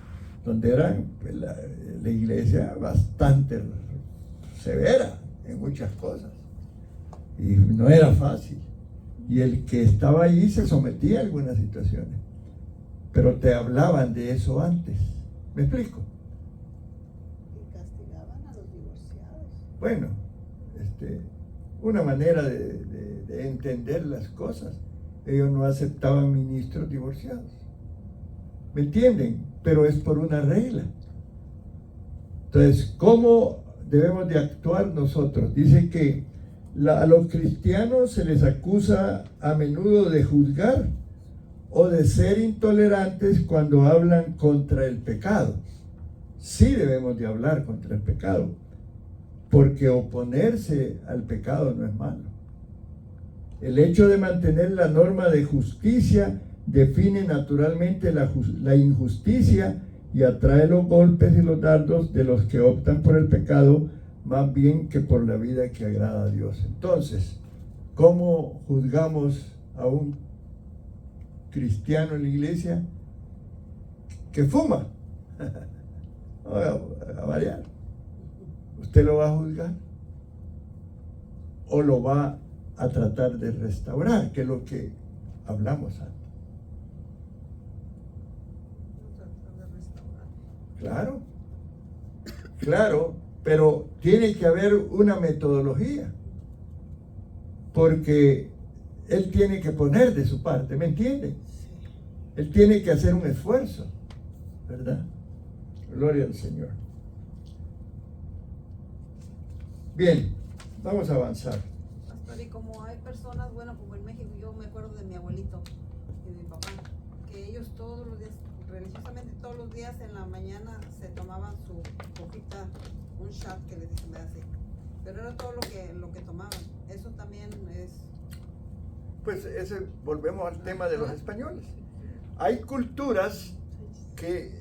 donde era pues, la iglesia bastante severa en muchas cosas. Y no era fácil. Y el que estaba allí se sometía a algunas situaciones. Pero te hablaban de eso antes. ¿Me explico? Y castigaban a los divorciados. Bueno, una manera de entender las cosas. Ellos no aceptaban ministros divorciados. ¿Me entienden? Pero es por una regla. Entonces, ¿cómo debemos de actuar nosotros? Dice que a los cristianos se les acusa a menudo de juzgar o de ser intolerantes cuando hablan contra el pecado. Sí debemos de hablar contra el pecado, porque oponerse al pecado no es malo. El hecho de mantener la norma de justicia define naturalmente la injusticia y atrae los golpes y los dardos de los que optan por el pecado más bien que por la vida que agrada a Dios. Entonces, ¿cómo juzgamos a un cristiano en la iglesia que fuma? A variar. ¿Usted lo va a juzgar? ¿O lo va a tratar de restaurar? Que es lo que hablamos antes. Tratar de restaurar. Claro, claro, pero tiene que haber una metodología, porque él tiene que poner de su parte, ¿me entiende? Él tiene que hacer un esfuerzo, ¿verdad? Gloria al Señor. Bien, vamos a avanzar. Pastor, y como hay personas, bueno, como en México, yo me acuerdo de mi abuelito y de mi papá, que ellos todos los días, religiosamente todos los días en la mañana se tomaban su copita, un shot que les dicen así, pero era todo lo que tomaban. Eso también es... Pues volvemos al tema de los españoles. Hay culturas que,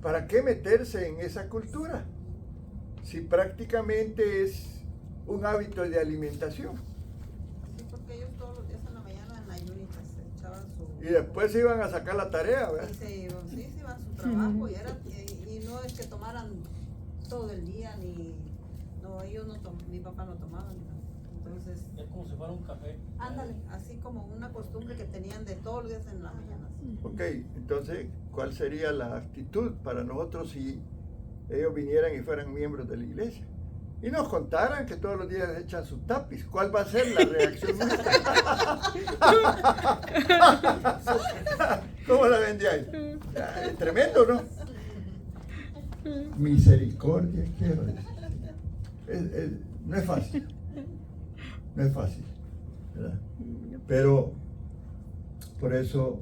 ¿para qué meterse en esa cultura? Si prácticamente es un hábito de alimentación. Sí, porque ellos todos los días en la mañana en ayunitas se echaban su Y después se iban a sacar la tarea, Y ¿verdad? se iban a su trabajo y no es que tomaran todo el día ni no ellos no mi papá no tomaba ni nada. Entonces Es como si fuera un café. ándale, así como una costumbre que tenían de todos los días en la mañana. Ok, entonces, ¿cuál sería la actitud para nosotros si ellos vinieran y fueran miembros de la iglesia? Y nos contaran que todos los días echan su tapiz. ¿Cuál va a ser la reacción nuestra? ¿Cómo la vendíais? Tremendo, ¿no? Misericordia, quiero decir. No es fácil. No es fácil, ¿verdad? Pero, por eso,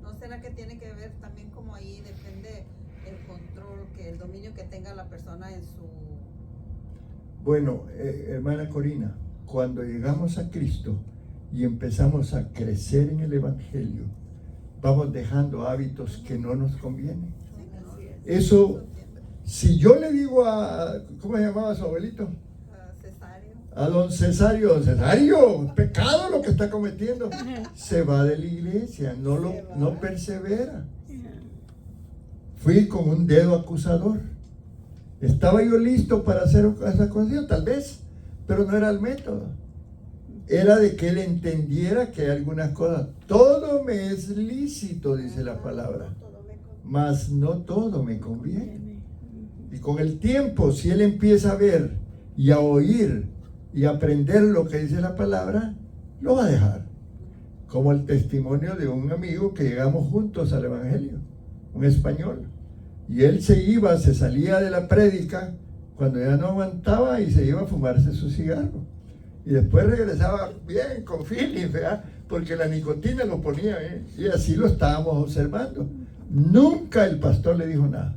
¿No será que tiene que ver también como ahí depende el control, que el dominio que tenga la persona en su... bueno, hermana Corina, cuando llegamos a Cristo y empezamos a crecer en el Evangelio, vamos dejando hábitos que no nos convienen. Eso, si yo le digo ¿cómo se llamaba su abuelito? Cesario. A don Cesario, pecado lo que está cometiendo. Se va de la iglesia, no persevera. Fui con un dedo acusador. Estaba yo listo para hacer esa cosa, tal vez, pero no era el método. Era de que él entendiera que hay algunas cosas. Todo me es lícito, dice la palabra, mas no todo me conviene. Y con el tiempo, si él empieza a ver y a oír y a aprender lo que dice la palabra, lo va a dejar. Como el testimonio de un amigo que llegamos juntos al Evangelio, un español. Y él se salía de la prédica cuando ya no aguantaba y se iba a fumarse su cigarro. Y después regresaba bien, con feeling, ¿verdad? Porque la nicotina lo ponía, ¿eh? Y así lo estábamos observando. Nunca el pastor le dijo nada.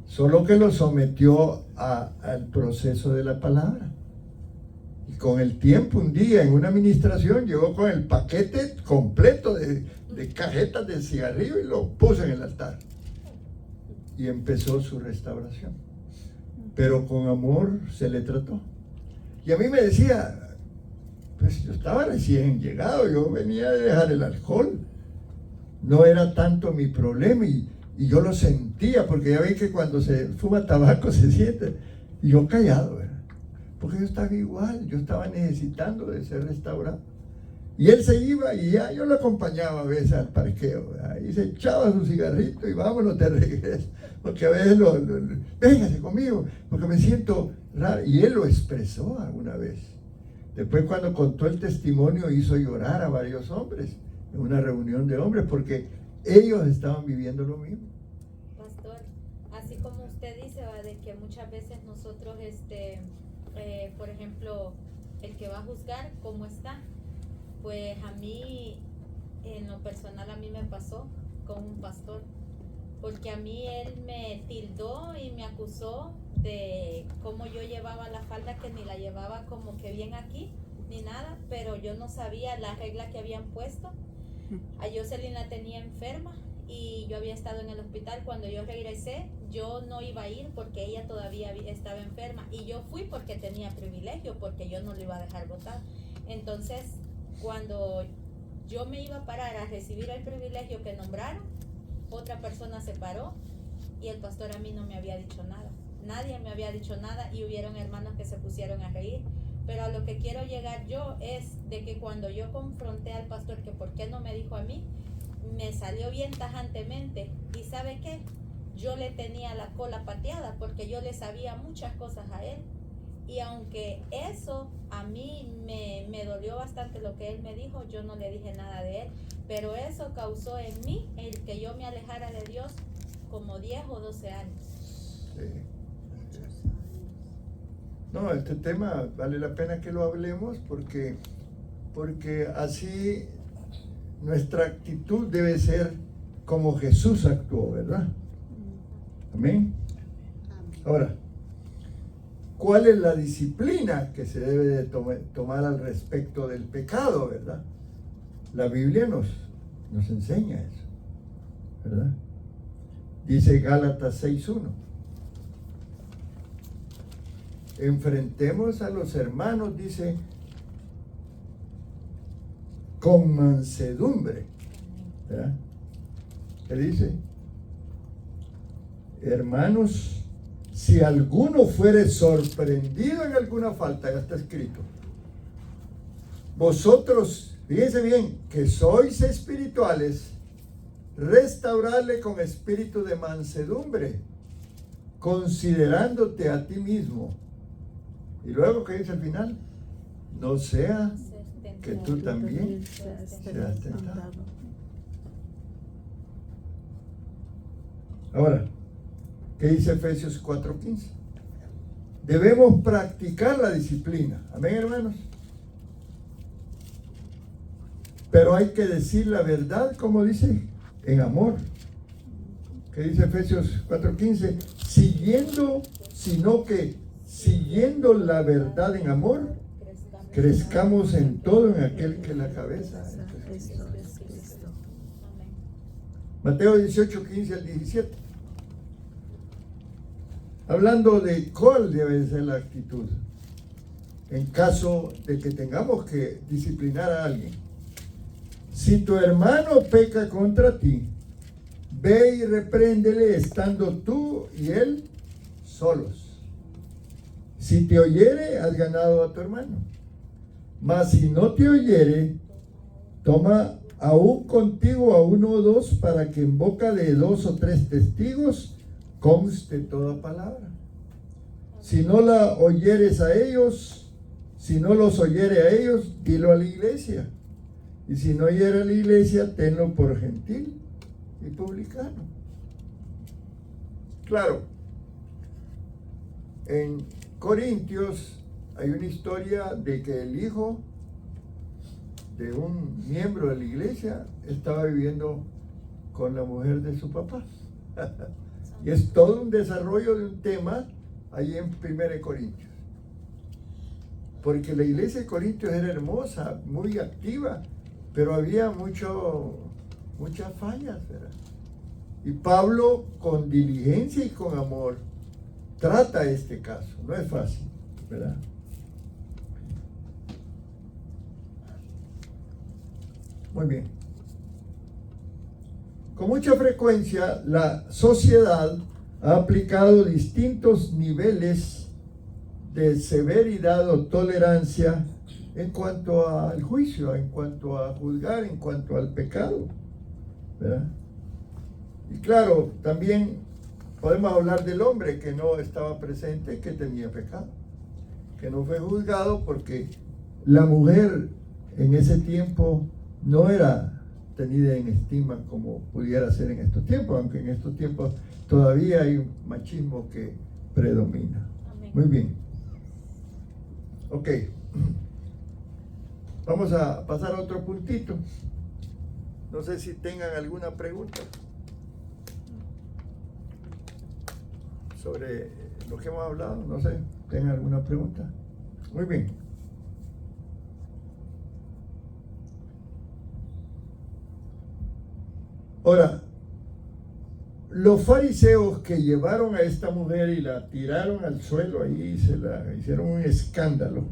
Solo que lo sometió al proceso de la palabra. Y con el tiempo, un día en una administración, llegó con el paquete completo de cajetas de cigarrillo y lo puso en el altar. Y empezó su restauración. Pero con amor se le trató. Y a mí me decía, pues yo estaba recién llegado, yo venía de dejar el alcohol. No era tanto mi problema y yo lo sentía, porque ya ven que cuando se fuma tabaco se siente. Y yo callado, ¿verdad? Porque yo estaba igual, yo estaba necesitando de ser restaurado. Y él se iba y ya yo lo acompañaba a veces al parqueo, ¿verdad? Y se echaba su cigarrito y vámonos de regreso. Porque a veces véngase conmigo, porque me siento raro. Y él lo expresó alguna vez. Después cuando contó el testimonio hizo llorar a varios hombres en una reunión de hombres porque ellos estaban viviendo lo mismo. Pastor, así como usted dice, ¿va? De que muchas veces nosotros, por ejemplo, el que va a juzgar cómo está, pues a mí, en lo personal, a mí me pasó con un pastor, porque a mí él me tildó y me acusó de cómo yo llevaba la falda, que ni la llevaba como que bien aquí, ni nada, pero yo no sabía la regla que habían puesto. A Jocelyn la tenía enferma y yo había estado en el hospital. Cuando yo regresé, yo no iba a ir porque ella todavía estaba enferma y yo fui porque tenía privilegio, porque yo no lo iba a dejar botar. Entonces, cuando yo me iba a parar a recibir el privilegio que nombraron, otra persona se paró y el pastor a mí no me había dicho nada. Nadie me había dicho nada y hubieron hermanos que se pusieron a reír. Pero a lo que quiero llegar yo es de que cuando yo confronté al pastor que por qué no me dijo a mí, me salió bien tajantemente. ¿Y sabe qué? Yo le tenía la cola pateada porque yo le sabía muchas cosas a él. Y aunque eso a mí me dolió bastante lo que él me dijo, yo no le dije nada de él. Pero eso causó en mí el que yo me alejara de Dios como 10 o 12 años. Sí. No, este tema vale la pena que lo hablemos porque así nuestra actitud debe ser como Jesús actuó, ¿verdad? Amén. Ahora, ¿cuál es la disciplina que se debe de tomar al respecto del pecado, verdad? La Biblia nos enseña eso, ¿verdad? Dice Gálatas 6:1. Enfrentemos a los hermanos, dice, con mansedumbre. ¿verdad? ¿Qué dice? Hermanos, si alguno fuere sorprendido en alguna falta, ya está escrito. Vosotros, fíjense bien, que sois espirituales, restaurarle con espíritu de mansedumbre, considerándote a ti mismo. Y luego, ¿qué dice al final? No sea que tú también seas tentado. Ahora, ¿qué dice Efesios 4:15? Debemos practicar la disciplina. Amén, hermanos. Pero hay que decir la verdad, como dice, en amor. ¿Qué dice Efesios 4:15? Siguiendo la verdad en amor, crezcamos en todo en aquel que es la cabeza. Esto es Cristo. Mateo 18:15 al 17. Hablando de cuál debe ser la actitud en caso de que tengamos que disciplinar a alguien. Si tu hermano peca contra ti, ve y repréndele estando tú y él solos. Si te oyere, has ganado a tu hermano. Mas si no te oyere, toma aún contigo a 1 o 2 para que en boca de 2 o 3 testigos conste toda palabra. Si no la oyeres a ellos, si no los oyere a ellos, dilo a la iglesia. Y si no oyere a la iglesia, tenlo por gentil y publicano. Claro, en Corintios hay una historia de que el hijo de un miembro de la iglesia estaba viviendo con la mujer de su papá. Y es todo un desarrollo de un tema ahí en 1 Corintios. Porque la iglesia de Corintios era hermosa, muy activa, pero había muchas fallas, ¿verdad? Y Pablo, con diligencia y con amor, trata este caso. No es fácil, ¿verdad? Muy bien. Con mucha frecuencia, la sociedad ha aplicado distintos niveles de severidad o tolerancia en cuanto al juicio, en cuanto a juzgar, en cuanto al pecado, ¿verdad? Y claro, también podemos hablar del hombre que no estaba presente, que tenía pecado, que no fue juzgado porque la mujer en ese tiempo no era tenida en estima como pudiera ser en estos tiempos, aunque en estos tiempos todavía hay un machismo que predomina. Amén. Muy bien. Ok. Vamos a pasar a otro puntito. No sé si tengan alguna pregunta sobre lo que hemos hablado. No sé, ¿tengan alguna pregunta? Muy bien. Ahora, los fariseos que llevaron a esta mujer y la tiraron al suelo ahí, se la hicieron un escándalo,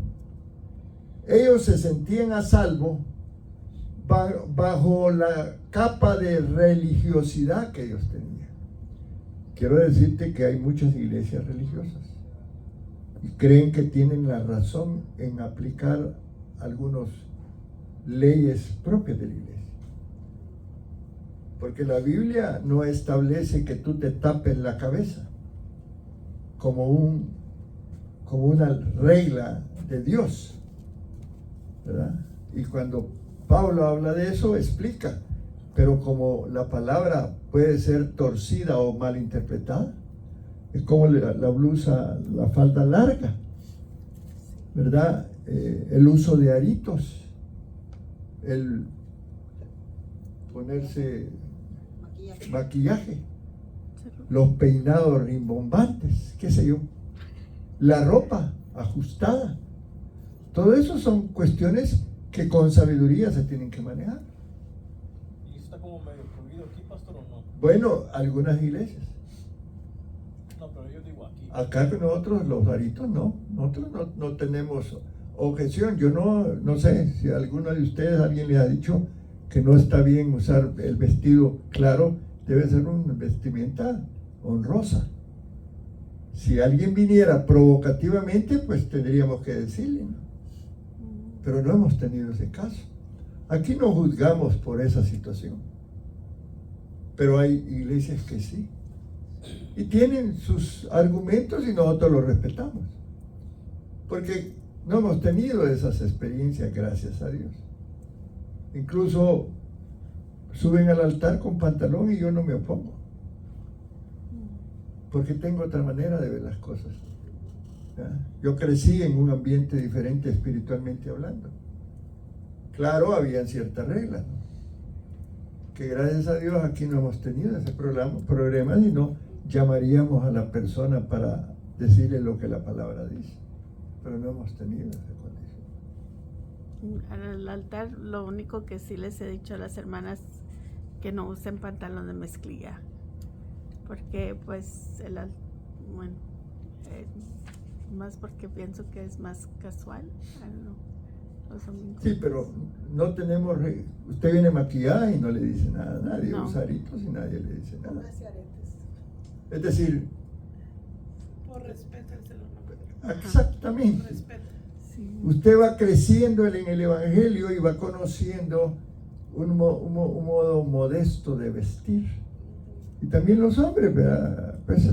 ellos se sentían a salvo bajo la capa de religiosidad que ellos tenían. Quiero decirte que hay muchas iglesias religiosas y creen que tienen la razón en aplicar algunas leyes propias de la iglesia. Porque la Biblia no establece que tú te tapes la cabeza como una regla de Dios, ¿verdad? Y cuando Pablo habla de eso, explica, pero como la palabra puede ser torcida o malinterpretada, es como la blusa, la falda larga, ¿verdad? El uso de aritos, el ponerse maquillaje, los peinados rimbombantes, qué sé yo, la ropa ajustada. Todo eso son cuestiones que con sabiduría se tienen que manejar. ¿Y está como medio prohibido aquí, pastor, o no? Bueno, algunas iglesias. No, pero yo digo aquí. Acá nosotros los aritos no, nosotros no tenemos objeción. Yo no sé si alguno de ustedes, alguien les ha dicho que no está bien usar el vestido claro, debe ser una vestimenta honrosa. Si alguien viniera provocativamente, pues tendríamos que decirle, ¿no? Pero no hemos tenido ese caso. Aquí no juzgamos por esa situación, pero hay iglesias que sí, y tienen sus argumentos y nosotros los respetamos, porque no hemos tenido esas experiencias, gracias a Dios. Incluso suben al altar con pantalón y yo no me opongo, porque tengo otra manera de ver las cosas. ¿Ya? Yo crecí en un ambiente diferente espiritualmente hablando. Claro, habían ciertas reglas, ¿no? Que gracias a Dios aquí no hemos tenido ese problema, y no llamaríamos a la persona para decirle lo que la palabra dice, pero no hemos tenido esa condición. Al altar, lo único que sí les he dicho a las hermanas, que no usen pantalón de mezclilla, porque pues bueno, más porque pienso que es más casual, los domingos. Sí, pero no tenemos, usted viene maquillada y no le dice nada a nadie, No. usa aritos y nadie le dice nada. Póngase aretes. Es decir, Por respeto al ser humano. exactamente. Por respeto. Sí. Usted va creciendo en el Evangelio y va conociendo un modo modesto de vestir. Y también los hombres, ¿verdad? Pues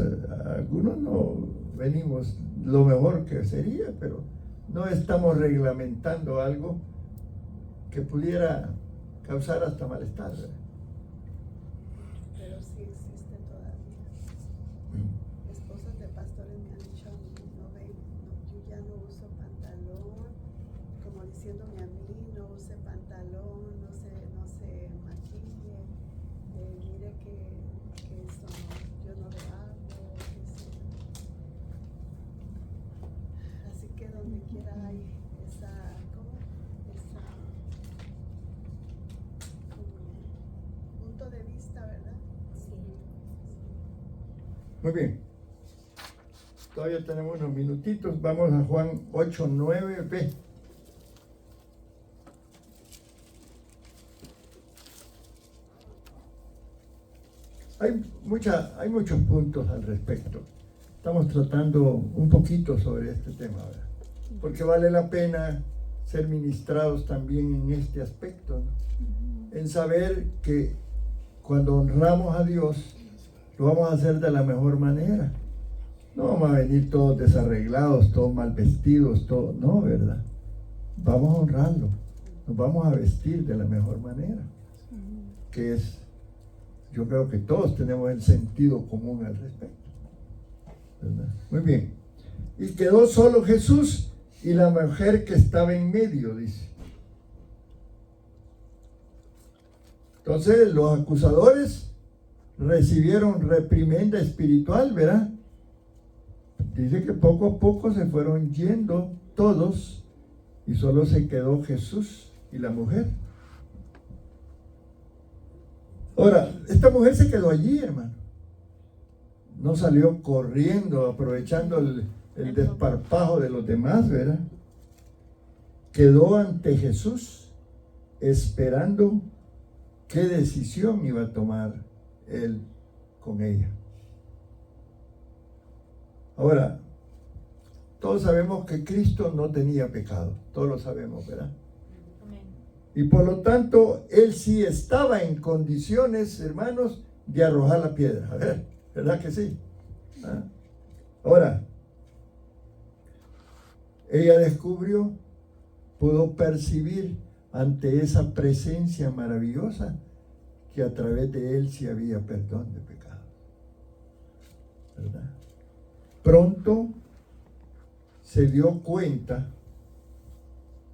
algunos no venimos lo mejor que sería, pero no estamos reglamentando algo que pudiera causar hasta malestar, ¿verdad? Pero sí existe todavía. Esposas de pastores me han dicho, yo ya no uso pantalón, como diciéndome a mí, no use pantalón, no se maquille, mire que eso yo no lo hago, así que donde quiera hay esa como punto de vista, ¿verdad? Muy bien. Todavía tenemos unos minutitos. Vamos a Juan 8:9b. Hay muchos puntos al respecto. Estamos tratando un poquito sobre este tema, ¿verdad? Porque vale la pena ser ministrados también en este aspecto, ¿no? En saber que cuando honramos a Dios, lo vamos a hacer de la mejor manera. No vamos a venir todos desarreglados, todos mal vestidos, no, ¿verdad? Vamos a honrarlo, nos vamos a vestir de la mejor manera, que es, yo creo que todos tenemos el sentido común al respecto, ¿verdad? Muy bien. Y quedó solo Jesús y la mujer que estaba en medio, dice. Entonces los acusadores recibieron reprimenda espiritual, ¿verdad? Dice que poco a poco se fueron yendo todos y solo se quedó Jesús y la mujer. Ahora, esta mujer se quedó allí, hermano. No salió corriendo, aprovechando el desparpajo de los demás, ¿verdad? Quedó ante Jesús esperando qué decisión iba a tomar él con ella. Ahora, todos sabemos que Cristo no tenía pecado, todos lo sabemos, ¿verdad? Amén. Y por lo tanto, él sí estaba en condiciones, hermanos, de arrojar la piedra. A ver, ¿verdad que sí? ¿Ah? Ahora, ella descubrió, pudo percibir ante esa presencia maravillosa que a través de él sí había perdón de pecados, ¿verdad? Pronto se dio cuenta,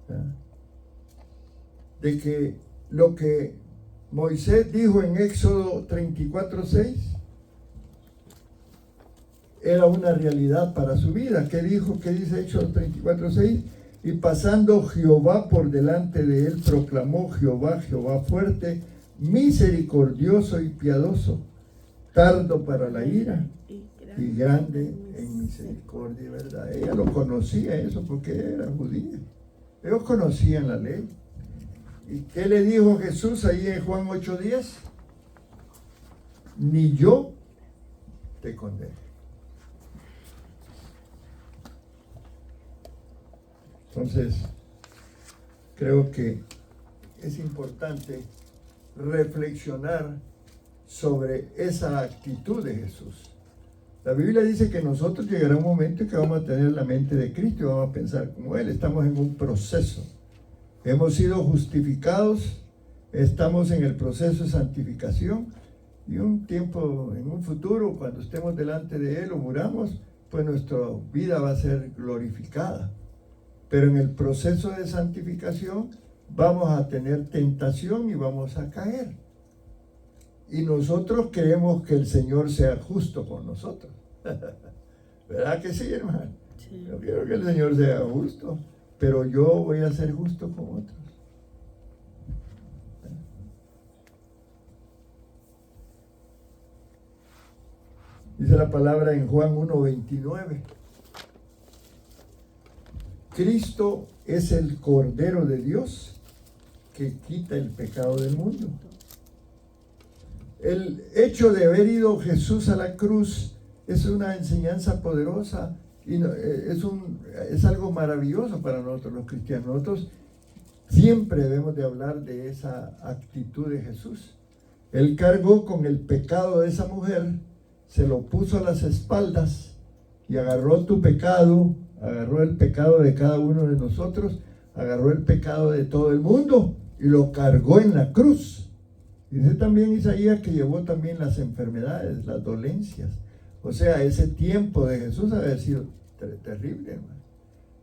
¿verdad?, de que lo que Moisés dijo en Éxodo 34:6 era una realidad para su vida. ¿Qué dijo? ¿Qué dice Éxodo 34:6? Y pasando Jehová por delante de él, proclamó Jehová fuerte, misericordioso y piadoso, tardo para la ira y grande en misericordia, ¿verdad? Ella lo conocía eso porque era judía. Ellos conocían la ley. ¿Y qué le dijo Jesús ahí en Juan 8:10? Ni yo te condeno. Entonces, creo que es importante reflexionar sobre esa actitud de Jesús. La Biblia dice que nosotros llegará un momento en que vamos a tener la mente de Cristo y vamos a pensar como Él. Estamos en un proceso. Hemos sido justificados, estamos en el proceso de santificación y un tiempo, en un futuro, cuando estemos delante de Él o muramos, pues nuestra vida va a ser glorificada. Pero en el proceso de santificación vamos a tener tentación y vamos a caer. Y nosotros queremos que el Señor sea justo con nosotros. ¿Verdad que sí, hermano? Sí. Yo quiero que el Señor sea justo, pero yo voy a ser justo con otros. Dice la palabra en Juan 1:29. Cristo es el Cordero de Dios que quita el pecado del mundo. El hecho de haber ido Jesús a la cruz es una enseñanza poderosa y es algo maravilloso para nosotros los cristianos. Nosotros siempre debemos de hablar de esa actitud de Jesús. Él cargó con el pecado de esa mujer, se lo puso a las espaldas y agarró tu pecado, agarró el pecado de cada uno de nosotros, agarró el pecado de todo el mundo y lo cargó en la cruz. Dice también Isaías que llevó también las enfermedades, las dolencias. O sea, ese tiempo de Jesús había sido terrible, hermano.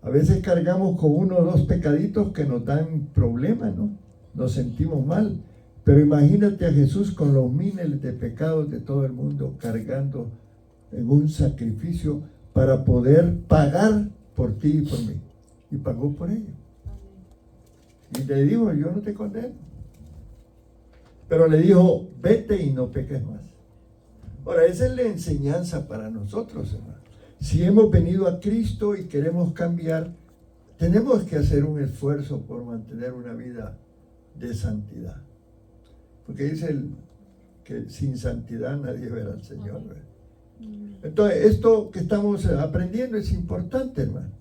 A veces cargamos con 1 o 2 pecaditos que nos dan problemas, ¿no? Nos sentimos mal. Pero imagínate a Jesús con los miles de pecados de todo el mundo cargando en un sacrificio para poder pagar por ti y por mí. Y pagó por ello. Y le dijo, yo no te condeno. Pero le dijo, vete y no peques más. Ahora, esa es la enseñanza para nosotros, hermano. Si hemos venido a Cristo y queremos cambiar, tenemos que hacer un esfuerzo por mantener una vida de santidad. Porque dice que sin santidad nadie verá al Señor, ¿verdad? Entonces, esto que estamos aprendiendo es importante, hermano.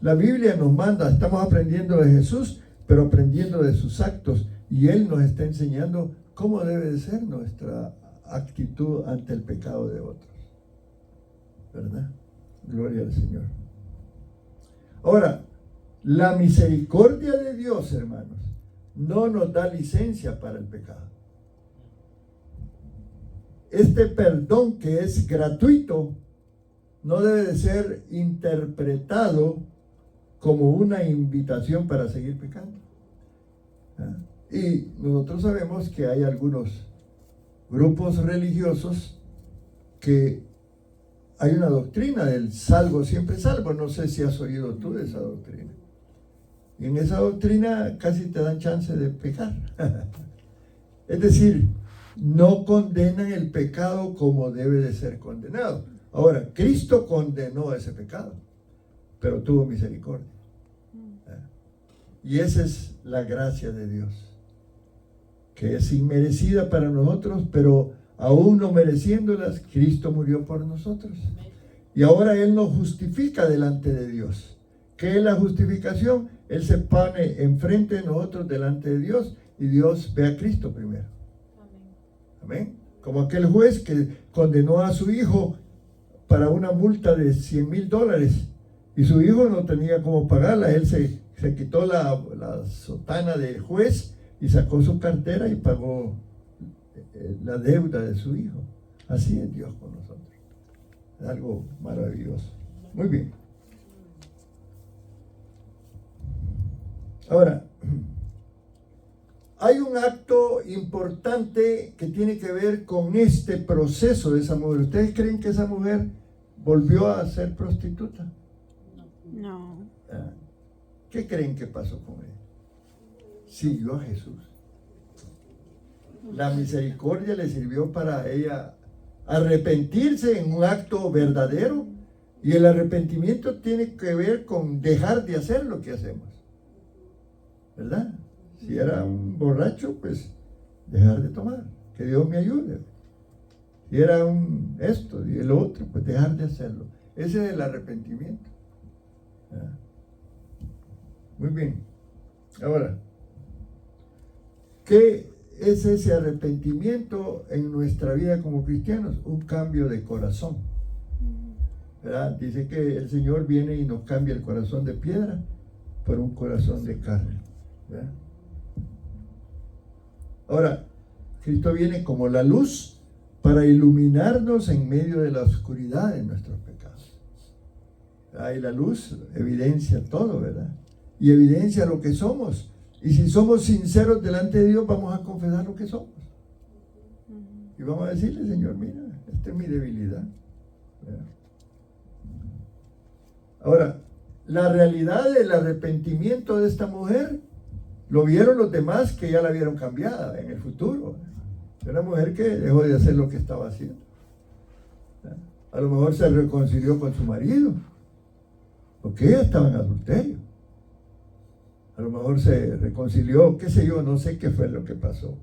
La Biblia nos manda, estamos aprendiendo de Jesús, pero aprendiendo de sus actos. Y Él nos está enseñando cómo debe de ser nuestra actitud ante el pecado de otros. ¿Verdad? Gloria al Señor. Ahora, la misericordia de Dios, hermanos, no nos da licencia para el pecado. Este perdón que es gratuito no debe de ser interpretado como una invitación para seguir pecando. ¿Ah? Y nosotros sabemos que hay algunos grupos religiosos que hay una doctrina del salvo siempre salvo. No sé si has oído tú de esa doctrina. Y en esa doctrina casi te dan chance de pecar. Es decir, no condenan el pecado como debe de ser condenado. Ahora, Cristo condenó ese pecado, pero tuvo misericordia. Y esa es la gracia de Dios, que es inmerecida para nosotros, pero aún no mereciéndolas, Cristo murió por nosotros. Y ahora Él nos justifica delante de Dios. ¿Qué es la justificación? Él se pone enfrente de nosotros delante de Dios y Dios ve a Cristo primero. Amén. Como aquel juez que condenó a su hijo para una multa de $100,000 y su hijo no tenía cómo pagarla. Él se quitó la sotana del juez y sacó su cartera y pagó la deuda de su hijo. Así es Dios con nosotros. Es algo maravilloso. Muy bien. Ahora, hay un acto importante que tiene que ver con este proceso de esa mujer. ¿Ustedes creen que esa mujer volvió a ser prostituta? No. ¿Qué creen que pasó con ella? Siguió a Jesús. La misericordia le sirvió para ella arrepentirse en un acto verdadero. Y el arrepentimiento tiene que ver con dejar de hacer lo que hacemos. ¿Verdad? Si era un borracho, pues dejar de tomar, que Dios me ayude. Si era un esto y el otro, pues dejar de hacerlo. Ese es el arrepentimiento. ¿Verdad? Muy bien. Ahora, ¿qué es ese arrepentimiento en nuestra vida como cristianos? Un cambio de corazón. ¿Verdad? Dice que el Señor viene y nos cambia el corazón de piedra por un corazón de carne. ¿Verdad? Ahora, Cristo viene como la luz para iluminarnos en medio de la oscuridad de nuestros pecados. ¿Verdad? Y la luz evidencia todo, ¿verdad? Y evidencia lo que somos. Y si somos sinceros delante de Dios, vamos a confesar lo que somos. Y vamos a decirle, Señor, mira, esta es mi debilidad. ¿Verdad? Ahora, la realidad del arrepentimiento de esta mujer lo vieron los demás que ya la vieron cambiada en el futuro. Era una mujer que dejó de hacer lo que estaba haciendo. A lo mejor se reconcilió con su marido, porque ella estaba en adulterio. A lo mejor se reconcilió, qué sé yo, no sé qué fue lo que pasó.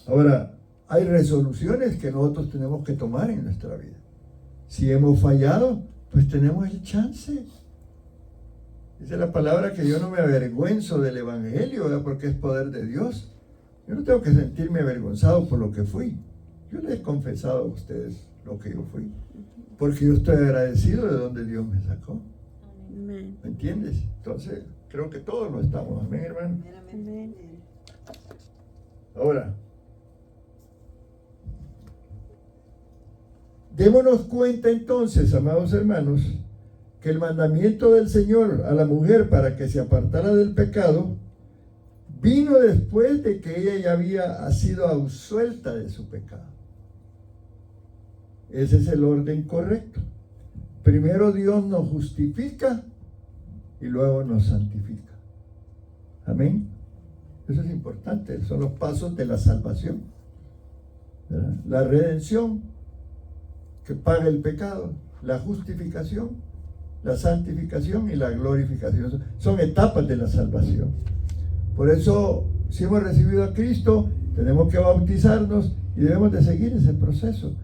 Ahora, hay resoluciones que nosotros tenemos que tomar en nuestra vida. Si hemos fallado, pues tenemos el chance. Esa es la palabra que yo no me avergüenzo del Evangelio, ¿verdad? Porque es poder de Dios. Yo no tengo que sentirme avergonzado por lo que fui. Yo les he confesado a ustedes lo que yo fui. Porque yo estoy agradecido de donde Dios me sacó. Amén. ¿Me entiendes? Entonces, creo que todos lo estamos. Amén, hermano. Amén. Ahora, démonos cuenta entonces, amados hermanos, que el mandamiento del Señor a la mujer para que se apartara del pecado vino después de que ella ya había sido absuelta de su pecado. Ese es el orden correcto. Primero Dios nos justifica y luego nos santifica. Amén. Eso es importante, son los pasos de la salvación. ¿Verdad? La redención, que paga el pecado, la justificación, la santificación y la glorificación. Son etapas de la salvación. Por eso, si hemos recibido a Cristo, tenemos que bautizarnos y debemos de seguir ese proceso.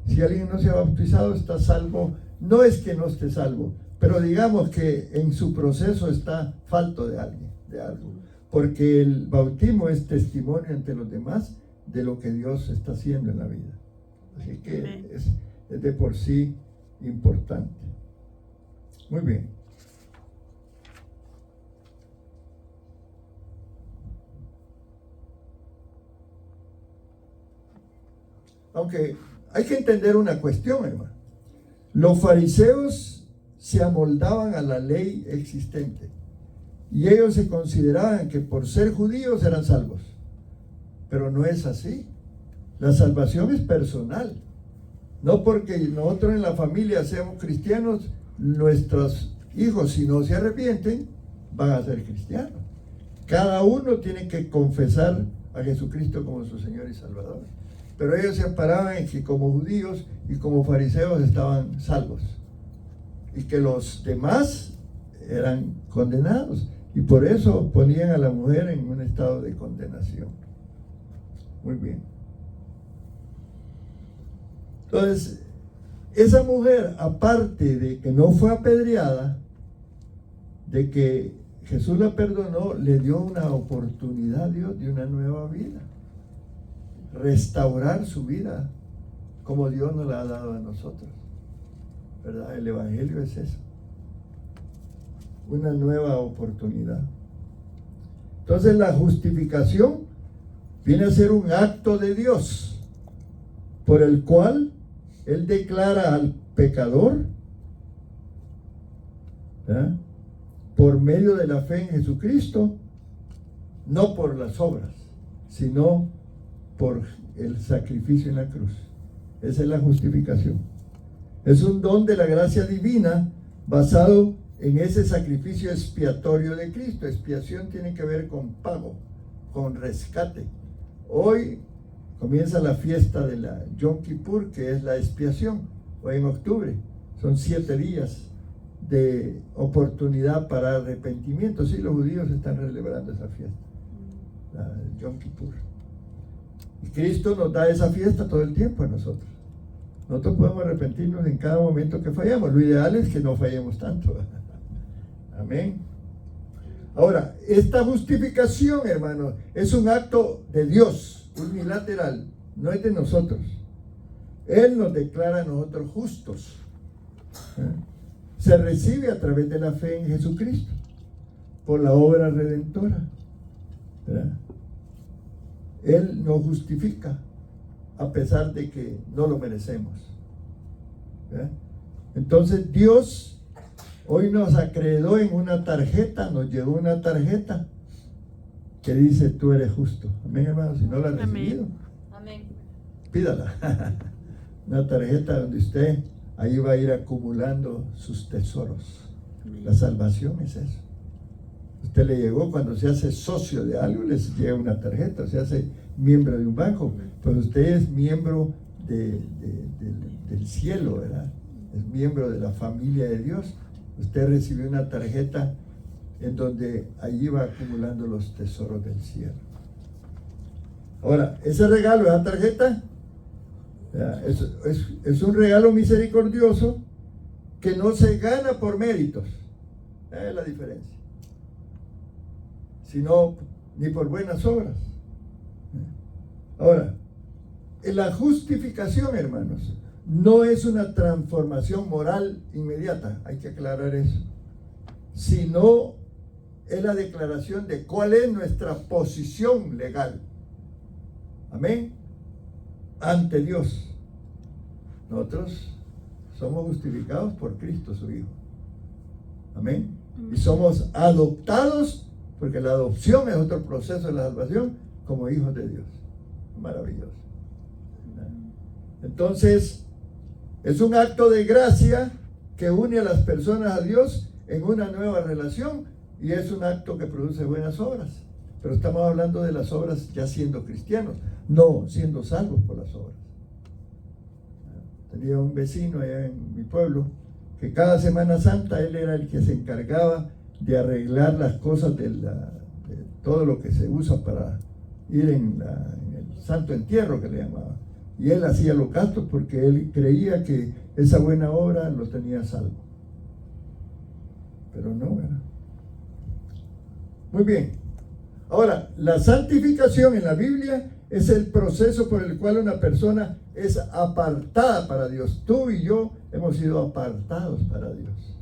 Si alguien no se ha bautizado, está salvo. No es que no esté salvo, pero digamos que en su proceso está falto de alguien, de algo. Porque el bautismo es testimonio ante los demás de lo que Dios está haciendo en la vida. Así que es de por sí importante. Muy bien. Aunque hay que entender una cuestión, hermano. Los fariseos se amoldaban a la ley existente y ellos se consideraban que por ser judíos eran salvos. Pero no es así. La salvación es personal. No porque nosotros en la familia seamos cristianos, nuestros hijos, si no se arrepienten, van a ser cristianos. Cada uno tiene que confesar a Jesucristo como su Señor y Salvador. Pero ellos se amparaban en que como judíos y como fariseos estaban salvos. Y que los demás eran condenados. Y por eso ponían a la mujer en un estado de condenación. Muy bien. Entonces, esa mujer, aparte de que no fue apedreada, de que Jesús la perdonó, le dio una oportunidad a Dios de una nueva vida. Restaurar su vida como Dios nos la ha dado a nosotros. ¿Verdad? El Evangelio es eso. Una nueva oportunidad. Entonces la justificación viene a ser un acto de Dios por el cual Él declara al pecador, ¿verdad?, por medio de la fe en Jesucristo, no por las obras, sino por el sacrificio en la cruz. Esa es la justificación. Es un don de la gracia divina basado en ese sacrificio expiatorio de Cristo. Expiación tiene que ver con pago, con rescate. Hoy comienza la fiesta de la Yom Kippur, que es la expiación, hoy en octubre. Son 7 días de oportunidad para arrepentimiento. Sí, los judíos están celebrando esa fiesta. la Yom Kippur. Y Cristo nos da esa fiesta todo el tiempo a nosotros. Nosotros podemos arrepentirnos en cada momento que fallamos. Lo ideal es que no fallemos tanto. Amén. Ahora, esta justificación, hermanos, es un acto de Dios, unilateral, no es de nosotros. Él nos declara a nosotros justos. Se recibe a través de la fe en Jesucristo, por la obra redentora. ¿Verdad? Él nos justifica a pesar de que no lo merecemos. ¿Verdad? Entonces Dios hoy nos acreditó en una tarjeta, nos llegó una tarjeta que dice: tú eres justo. Amén, hermano. Si no la han recibido, Amén. pídala. Una tarjeta donde usted ahí va a ir acumulando sus tesoros. La salvación es eso. Usted le llegó cuando se hace socio de algo, les llega una tarjeta, se hace miembro de un banco, pues usted es miembro del cielo, ¿verdad? Es miembro de la familia de Dios. Usted recibió una tarjeta en donde allí va acumulando los tesoros del cielo. Ahora, ese regalo, esa tarjeta, es un regalo misericordioso que no se gana por méritos. Es la diferencia. Sino ni por buenas obras. Ahora, la justificación, hermanos, no es una transformación moral inmediata, hay que aclarar eso, sino es la declaración de cuál es nuestra posición legal. Amén. Ante Dios. Nosotros somos justificados por Cristo, su Hijo. Amén. Y somos adoptados, porque la adopción es otro proceso de la salvación, como hijos de Dios. Maravilloso. Entonces, es un acto de gracia que une a las personas a Dios en una nueva relación, y es un acto que produce buenas obras. Pero estamos hablando de las obras ya siendo cristianos, no siendo salvos por las obras. Tenía un vecino allá en mi pueblo que cada Semana Santa él era el que se encargaba de arreglar las cosas de todo lo que se usa para ir en el santo entierro, que le llamaba. Y él hacía los gastos porque él creía que esa buena obra lo tenía salvo. Pero no, ¿verdad? Muy bien. Ahora, la santificación en la Biblia es el proceso por el cual una persona es apartada para Dios. Tú y yo hemos sido apartados para Dios.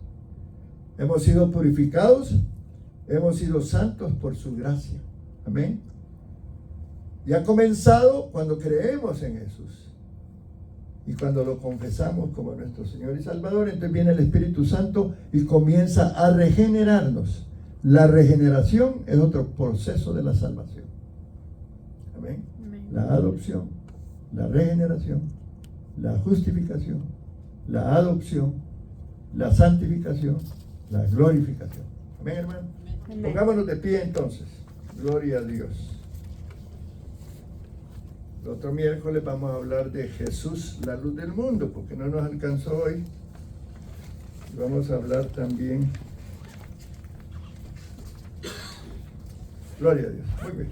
Hemos sido purificados, hemos sido santos por su gracia. Amén. Y ha comenzado cuando creemos en Jesús y cuando lo confesamos como nuestro Señor y Salvador. Entonces viene el Espíritu Santo y comienza a regenerarnos. La regeneración es otro proceso de la salvación. Amén. La adopción, la regeneración, la justificación, la adopción, la santificación, la glorificación. Amén, hermano. Amén. Pongámonos de pie entonces. Gloria a Dios. El otro miércoles vamos a hablar de Jesús, la luz del mundo, porque no nos alcanzó hoy. Vamos a hablar también. Gloria a Dios. Muy bien.